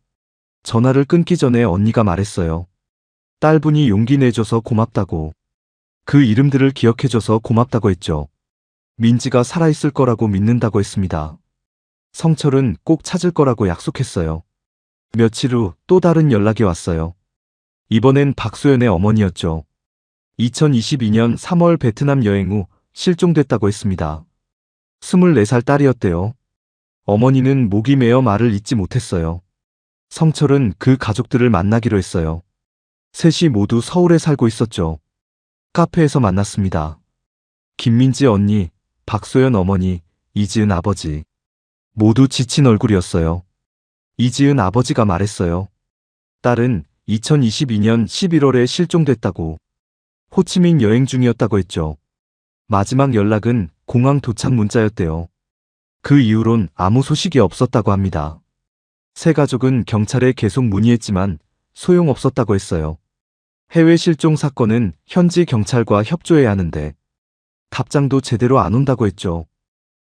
전화를 끊기 전에 언니가 말했어요. 딸분이 용기 내줘서 고맙다고. 그 이름들을 기억해줘서 고맙다고 했죠. 민지가 살아있을 거라고 믿는다고 했습니다. 성철은 꼭 찾을 거라고 약속했어요. 며칠 후 또 다른 연락이 왔어요. 이번엔 박소연의 어머니였죠. 2022년 3월 베트남 여행 후 실종됐다고 했습니다. 24살 딸이었대요. 어머니는 목이 메어 말을 잇지 못했어요. 성철은 그 가족들을 만나기로 했어요. 셋이 모두 서울에 살고 있었죠. 카페에서 만났습니다. 김민지 언니, 박소연 어머니, 이지은 아버지. 모두 지친 얼굴이었어요. 이지은 아버지가 말했어요. 딸은 2022년 11월에 실종됐다고. 호치민 여행 중이었다고 했죠. 마지막 연락은 공항 도착 문자였대요. 그 이후론 아무 소식이 없었다고 합니다. 세 가족은 경찰에 계속 문의했지만 소용없었다고 했어요. 해외 실종 사건은 현지 경찰과 협조해야 하는데 답장도 제대로 안 온다고 했죠.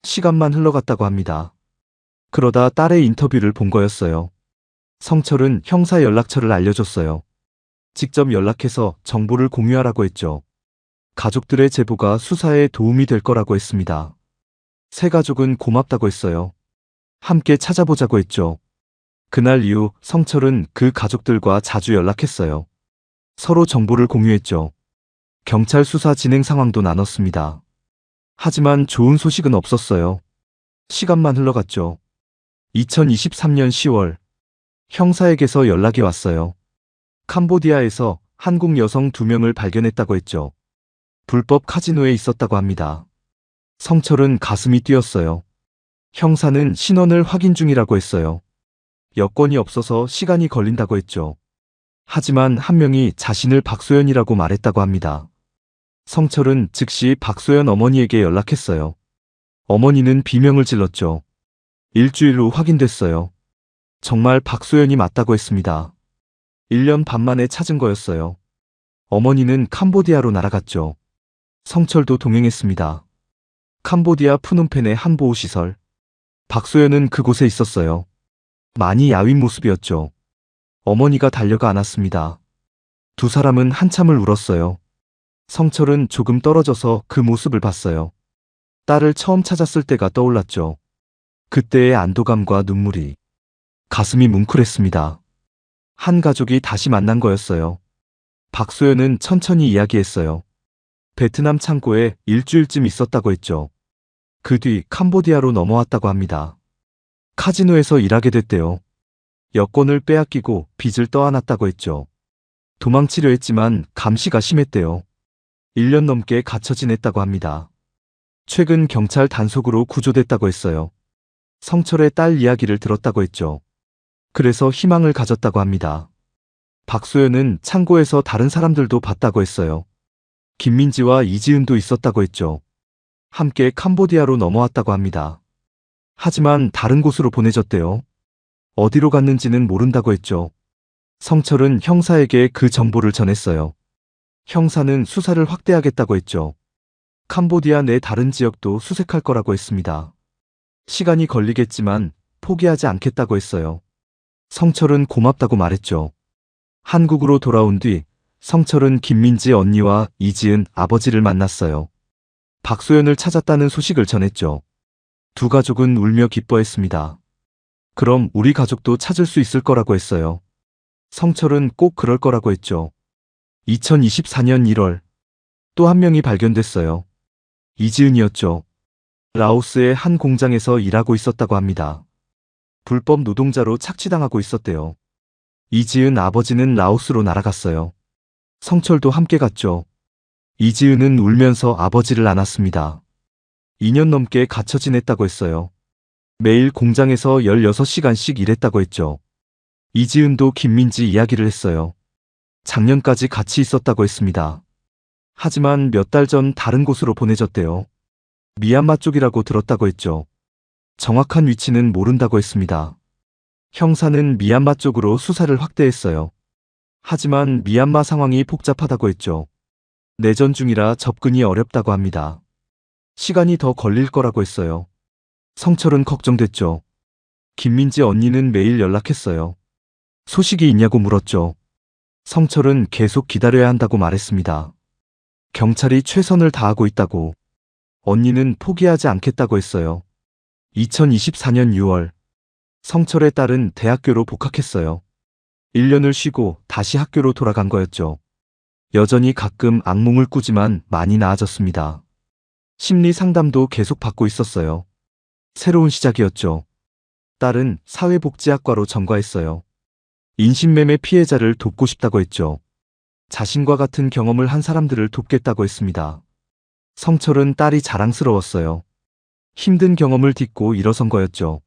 시간만 흘러갔다고 합니다. 그러다 딸의 인터뷰를 본 거였어요. 성철은 형사 연락처를 알려줬어요. 직접 연락해서 정보를 공유하라고 했죠. 가족들의 제보가 수사에 도움이 될 거라고 했습니다. 세 가족은 고맙다고 했어요. 함께 찾아보자고 했죠. 그날 이후 성철은 그 가족들과 자주 연락했어요. 서로 정보를 공유했죠. 경찰 수사 진행 상황도 나눴습니다. 하지만 좋은 소식은 없었어요. 시간만 흘러갔죠. 2023년 10월, 형사에게서 연락이 왔어요. 캄보디아에서 한국 여성 2명을 발견했다고 했죠. 불법 카지노에 있었다고 합니다. 성철은 가슴이 뛰었어요. 형사는 신원을 확인 중이라고 했어요. 여권이 없어서 시간이 걸린다고 했죠. 하지만 한 명이 자신을 박소연이라고 말했다고 합니다. 성철은 즉시 박소연 어머니에게 연락했어요. 어머니는 비명을 질렀죠. 일주일 후 확인됐어요. 정말 박소연이 맞다고 했습니다. 1년 반 만에 찾은 거였어요. 어머니는 캄보디아로 날아갔죠. 성철도 동행했습니다. 캄보디아 푸놈펜의 한 보호시설. 박소연은 그곳에 있었어요. 많이 야윈 모습이었죠. 어머니가 달려가 안았습니다. 두 사람은 한참을 울었어요. 성철은 조금 떨어져서 그 모습을 봤어요. 딸을 처음 찾았을 때가 떠올랐죠. 그때의 안도감과 눈물이. 가슴이 뭉클했습니다. 한 가족이 다시 만난 거였어요. 박소연은 천천히 이야기했어요. 베트남 창고에 일주일쯤 있었다고 했죠. 그 뒤 캄보디아로 넘어왔다고 합니다. 카지노에서 일하게 됐대요. 여권을 빼앗기고 빚을 떠안았다고 했죠. 도망치려 했지만 감시가 심했대요. 1년 넘게 갇혀 지냈다고 합니다. 최근 경찰 단속으로 구조됐다고 했어요. 성철의 딸 이야기를 들었다고 했죠. 그래서 희망을 가졌다고 합니다. 박소연은 창고에서 다른 사람들도 봤다고 했어요. 김민지와 이지은도 있었다고 했죠. 함께 캄보디아로 넘어왔다고 합니다. 하지만 다른 곳으로 보내졌대요. 어디로 갔는지는 모른다고 했죠. 성철은 형사에게 그 정보를 전했어요. 형사는 수사를 확대하겠다고 했죠. 캄보디아 내 다른 지역도 수색할 거라고 했습니다. 시간이 걸리겠지만 포기하지 않겠다고 했어요. 성철은 고맙다고 말했죠. 한국으로 돌아온 뒤 성철은 김민지 언니와 이지은 아버지를 만났어요. 박소연을 찾았다는 소식을 전했죠. 두 가족은 울며 기뻐했습니다. 그럼 우리 가족도 찾을 수 있을 거라고 했어요. 성철은 꼭 그럴 거라고 했죠. 2024년 1월, 또 한 명이 발견됐어요. 이지은이었죠. 라오스의 한 공장에서 일하고 있었다고 합니다. 불법 노동자로 착취당하고 있었대요. 이지은 아버지는 라오스로 날아갔어요. 성철도 함께 갔죠. 이지은은 울면서 아버지를 안았습니다. 2년 넘게 갇혀 지냈다고 했어요. 매일 공장에서 16시간씩 일했다고 했죠. 이지은도 김민지 이야기를 했어요. 작년까지 같이 있었다고 했습니다. 하지만 몇 달 전 다른 곳으로 보내졌대요. 미얀마 쪽이라고 들었다고 했죠. 정확한 위치는 모른다고 했습니다. 형사는 미얀마 쪽으로 수사를 확대했어요. 하지만 미얀마 상황이 복잡하다고 했죠. 내전 중이라 접근이 어렵다고 합니다. 시간이 더 걸릴 거라고 했어요. 성철은 걱정됐죠. 김민지 언니는 매일 연락했어요. 소식이 있냐고 물었죠. 성철은 계속 기다려야 한다고 말했습니다. 경찰이 최선을 다하고 있다고. 언니는 포기하지 않겠다고 했어요. 2024년 6월, 성철의 딸은 대학교로 복학했어요. 1년을 쉬고 다시 학교로 돌아간 거였죠. 여전히 가끔 악몽을 꾸지만 많이 나아졌습니다. 심리 상담도 계속 받고 있었어요. 새로운 시작이었죠. 딸은 사회복지학과로 전과했어요. 인신매매 피해자를 돕고 싶다고 했죠. 자신과 같은 경험을 한 사람들을 돕겠다고 했습니다. 성철은 딸이 자랑스러웠어요. 힘든 경험을 딛고 일어선 거였죠.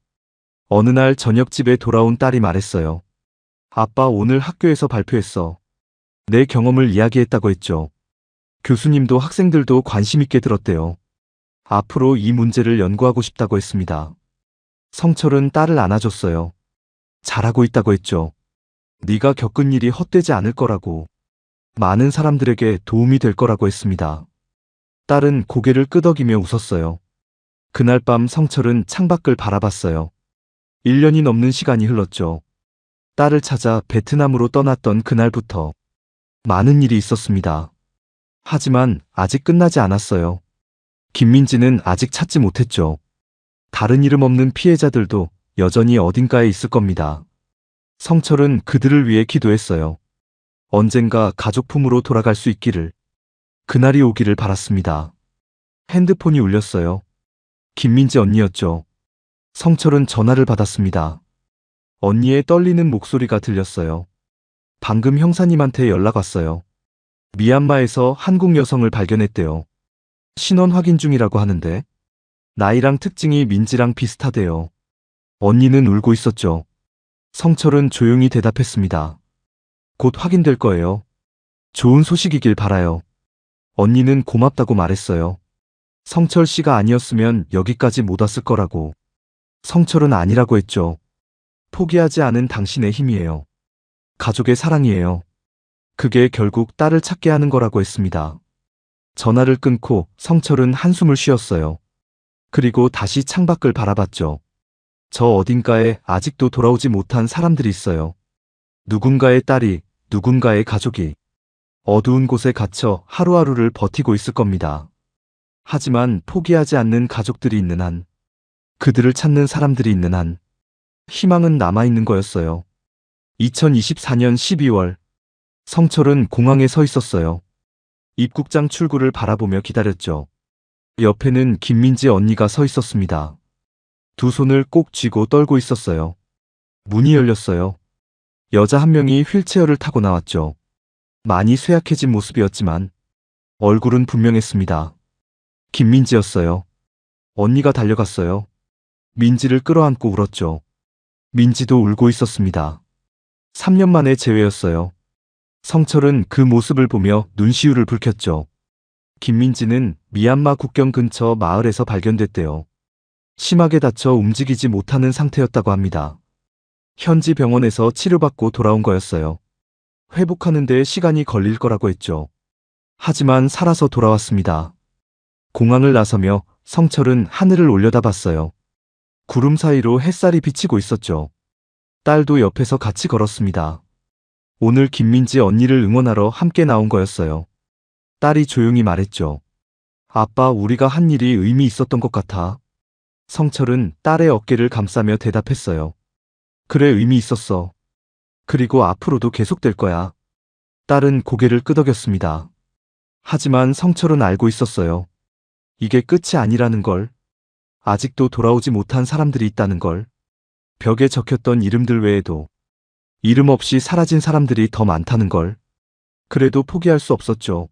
어느 날 저녁 집에 돌아온 딸이 말했어요. 아빠 오늘 학교에서 발표했어. 내 경험을 이야기했다고 했죠. 교수님도 학생들도 관심 있게 들었대요. 앞으로 이 문제를 연구하고 싶다고 했습니다. 성철은 딸을 안아줬어요. 잘하고 있다고 했죠. 네가 겪은 일이 헛되지 않을 거라고. 많은 사람들에게 도움이 될 거라고 했습니다. 딸은 고개를 끄덕이며 웃었어요. 그날 밤 성철은 창밖을 바라봤어요. 1년이 넘는 시간이 흘렀죠. 딸을 찾아 베트남으로 떠났던 그날부터 많은 일이 있었습니다. 하지만 아직 끝나지 않았어요. 김민지는 아직 찾지 못했죠. 다른 이름 없는 피해자들도 여전히 어딘가에 있을 겁니다. 성철은 그들을 위해 기도했어요. 언젠가 가족 품으로 돌아갈 수 있기를. 그날이 오기를 바랐습니다. 핸드폰이 울렸어요. 김민지 언니였죠. 성철은 전화를 받았습니다. 언니의 떨리는 목소리가 들렸어요. 방금 형사님한테 연락 왔어요. 미얀마에서 한국 여성을 발견했대요. 신원 확인 중이라고 하는데 나이랑 특징이 민지랑 비슷하대요. 언니는 울고 있었죠. 성철은 조용히 대답했습니다. 곧 확인될 거예요. 좋은 소식이길 바라요. 언니는 고맙다고 말했어요. 성철 씨가 아니었으면 여기까지 못 왔을 거라고. 성철은 아니라고 했죠. 포기하지 않은 당신의 힘이에요. 가족의 사랑이에요. 그게 결국 딸을 찾게 하는 거라고 했습니다. 전화를 끊고 성철은 한숨을 쉬었어요. 그리고 다시 창밖을 바라봤죠. 저 어딘가에 아직도 돌아오지 못한 사람들이 있어요. 누군가의 딸이, 누군가의 가족이 어두운 곳에 갇혀 하루하루를 버티고 있을 겁니다. 하지만 포기하지 않는 가족들이 있는 한, 그들을 찾는 사람들이 있는 한, 희망은 남아있는 거였어요. 2024년 12월, 성철은 공항에 서 있었어요. 입국장 출구를 바라보며 기다렸죠. 옆에는 김민지 언니가 서 있었습니다. 두 손을 꼭 쥐고 떨고 있었어요. 문이 열렸어요. 여자 한 명이 휠체어를 타고 나왔죠. 많이 쇠약해진 모습이었지만 얼굴은 분명했습니다. 김민지였어요. 언니가 달려갔어요. 민지를 끌어안고 울었죠. 민지도 울고 있었습니다. 3년 만에 재회였어요. 성철은 그 모습을 보며 눈시울을 붉혔죠. 김민지는 미얀마 국경 근처 마을에서 발견됐대요. 심하게 다쳐 움직이지 못하는 상태였다고 합니다. 현지 병원에서 치료받고 돌아온 거였어요. 회복하는 데 시간이 걸릴 거라고 했죠. 하지만 살아서 돌아왔습니다. 공항을 나서며 성철은 하늘을 올려다봤어요. 구름 사이로 햇살이 비치고 있었죠. 딸도 옆에서 같이 걸었습니다. 오늘 김민지 언니를 응원하러 함께 나온 거였어요. 딸이 조용히 말했죠. 아빠, 우리가 한 일이 의미 있었던 것 같아. 성철은 딸의 어깨를 감싸며 대답했어요. 그래, 의미 있었어. 그리고 앞으로도 계속될 거야. 딸은 고개를 끄덕였습니다. 하지만 성철은 알고 있었어요. 이게 끝이 아니라는 걸. 아직도 돌아오지 못한 사람들이 있다는 걸. 벽에 적혔던 이름들 외에도 이름 없이 사라진 사람들이 더 많다는 걸. 그래도 포기할 수 없었죠.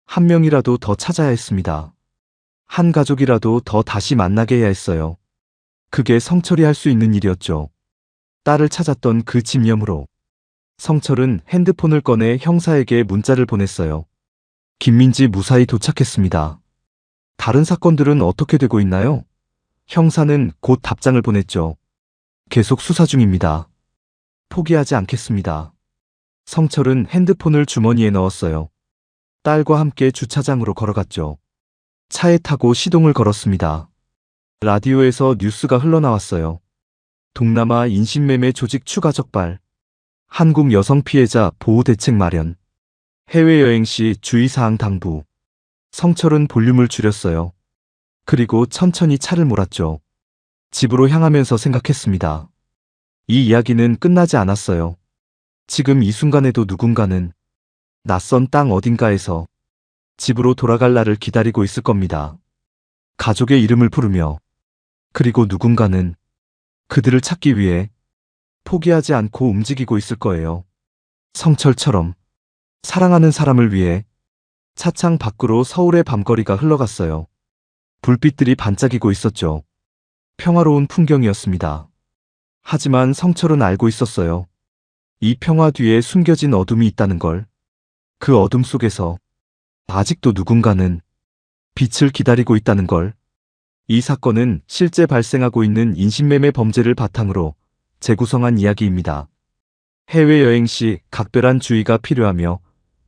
한 명이라도 더 찾아야 했습니다. 한 가족이라도 더 다시 만나게 해야 했어요. 그게 성철이 할 수 있는 일이었죠. 딸을 찾았던 그 집념으로 성철은 핸드폰을 꺼내 형사에게 문자를 보냈어요. 김민지 무사히 도착했습니다. 다른 사건들은 어떻게 되고 있나요? 형사는 곧 답장을 보냈죠. 계속 수사 중입니다. 포기하지 않겠습니다. 성철은 핸드폰을 주머니에 넣었어요. 딸과 함께 주차장으로 걸어갔죠. 차에 타고 시동을 걸었습니다. 라디오에서 뉴스가 흘러나왔어요. 동남아 인신매매 조직 추가 적발. 한국 여성 피해자 보호 대책 마련. 해외여행 시 주의사항 당부. 성철은 볼륨을 줄였어요. 그리고 천천히 차를 몰았죠. 집으로 향하면서 생각했습니다. 이 이야기는 끝나지 않았어요. 지금 이 순간에도 누군가는 낯선 땅 어딘가에서 집으로 돌아갈 날을 기다리고 있을 겁니다. 가족의 이름을 부르며, 그리고 누군가는 그들을 찾기 위해 포기하지 않고 움직이고 있을 거예요. 성철처럼 사랑하는 사람을 위해 차창 밖으로 서울의 밤거리가 흘러갔어요. 불빛들이 반짝이고 있었죠. 평화로운 풍경이었습니다. 하지만 성철은 알고 있었어요. 이 평화 뒤에 숨겨진 어둠이 있다는 걸. 그 어둠 속에서 아직도 누군가는 빛을 기다리고 있다는 걸. 이 사건은 실제 발생하고 있는 인신매매 범죄를 바탕으로 재구성한 이야기입니다. 해외여행 시 각별한 주의가 필요하며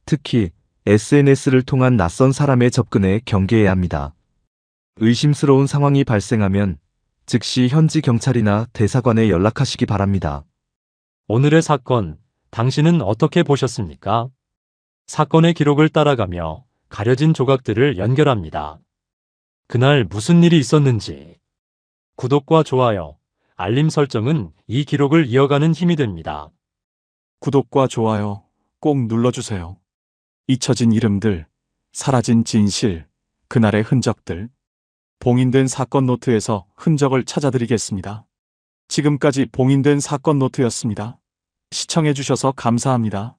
특히 SNS를 통한 낯선 사람의 접근에 경계해야 합니다. 의심스러운 상황이 발생하면 즉시 현지 경찰이나 대사관에 연락하시기 바랍니다. 오늘의 사건, 당신은 어떻게 보셨습니까? 사건의 기록을 따라가며 가려진 조각들을 연결합니다. 그날 무슨 일이 있었는지. 구독과 좋아요, 알림 설정은 이 기록을 이어가는 힘이 됩니다. 구독과 좋아요 꼭 눌러주세요. 잊혀진 이름들, 사라진 진실, 그날의 흔적들. 봉인된 사건 노트에서 흔적을 찾아드리겠습니다. 지금까지 봉인된 사건 노트였습니다. 시청해주셔서 감사합니다.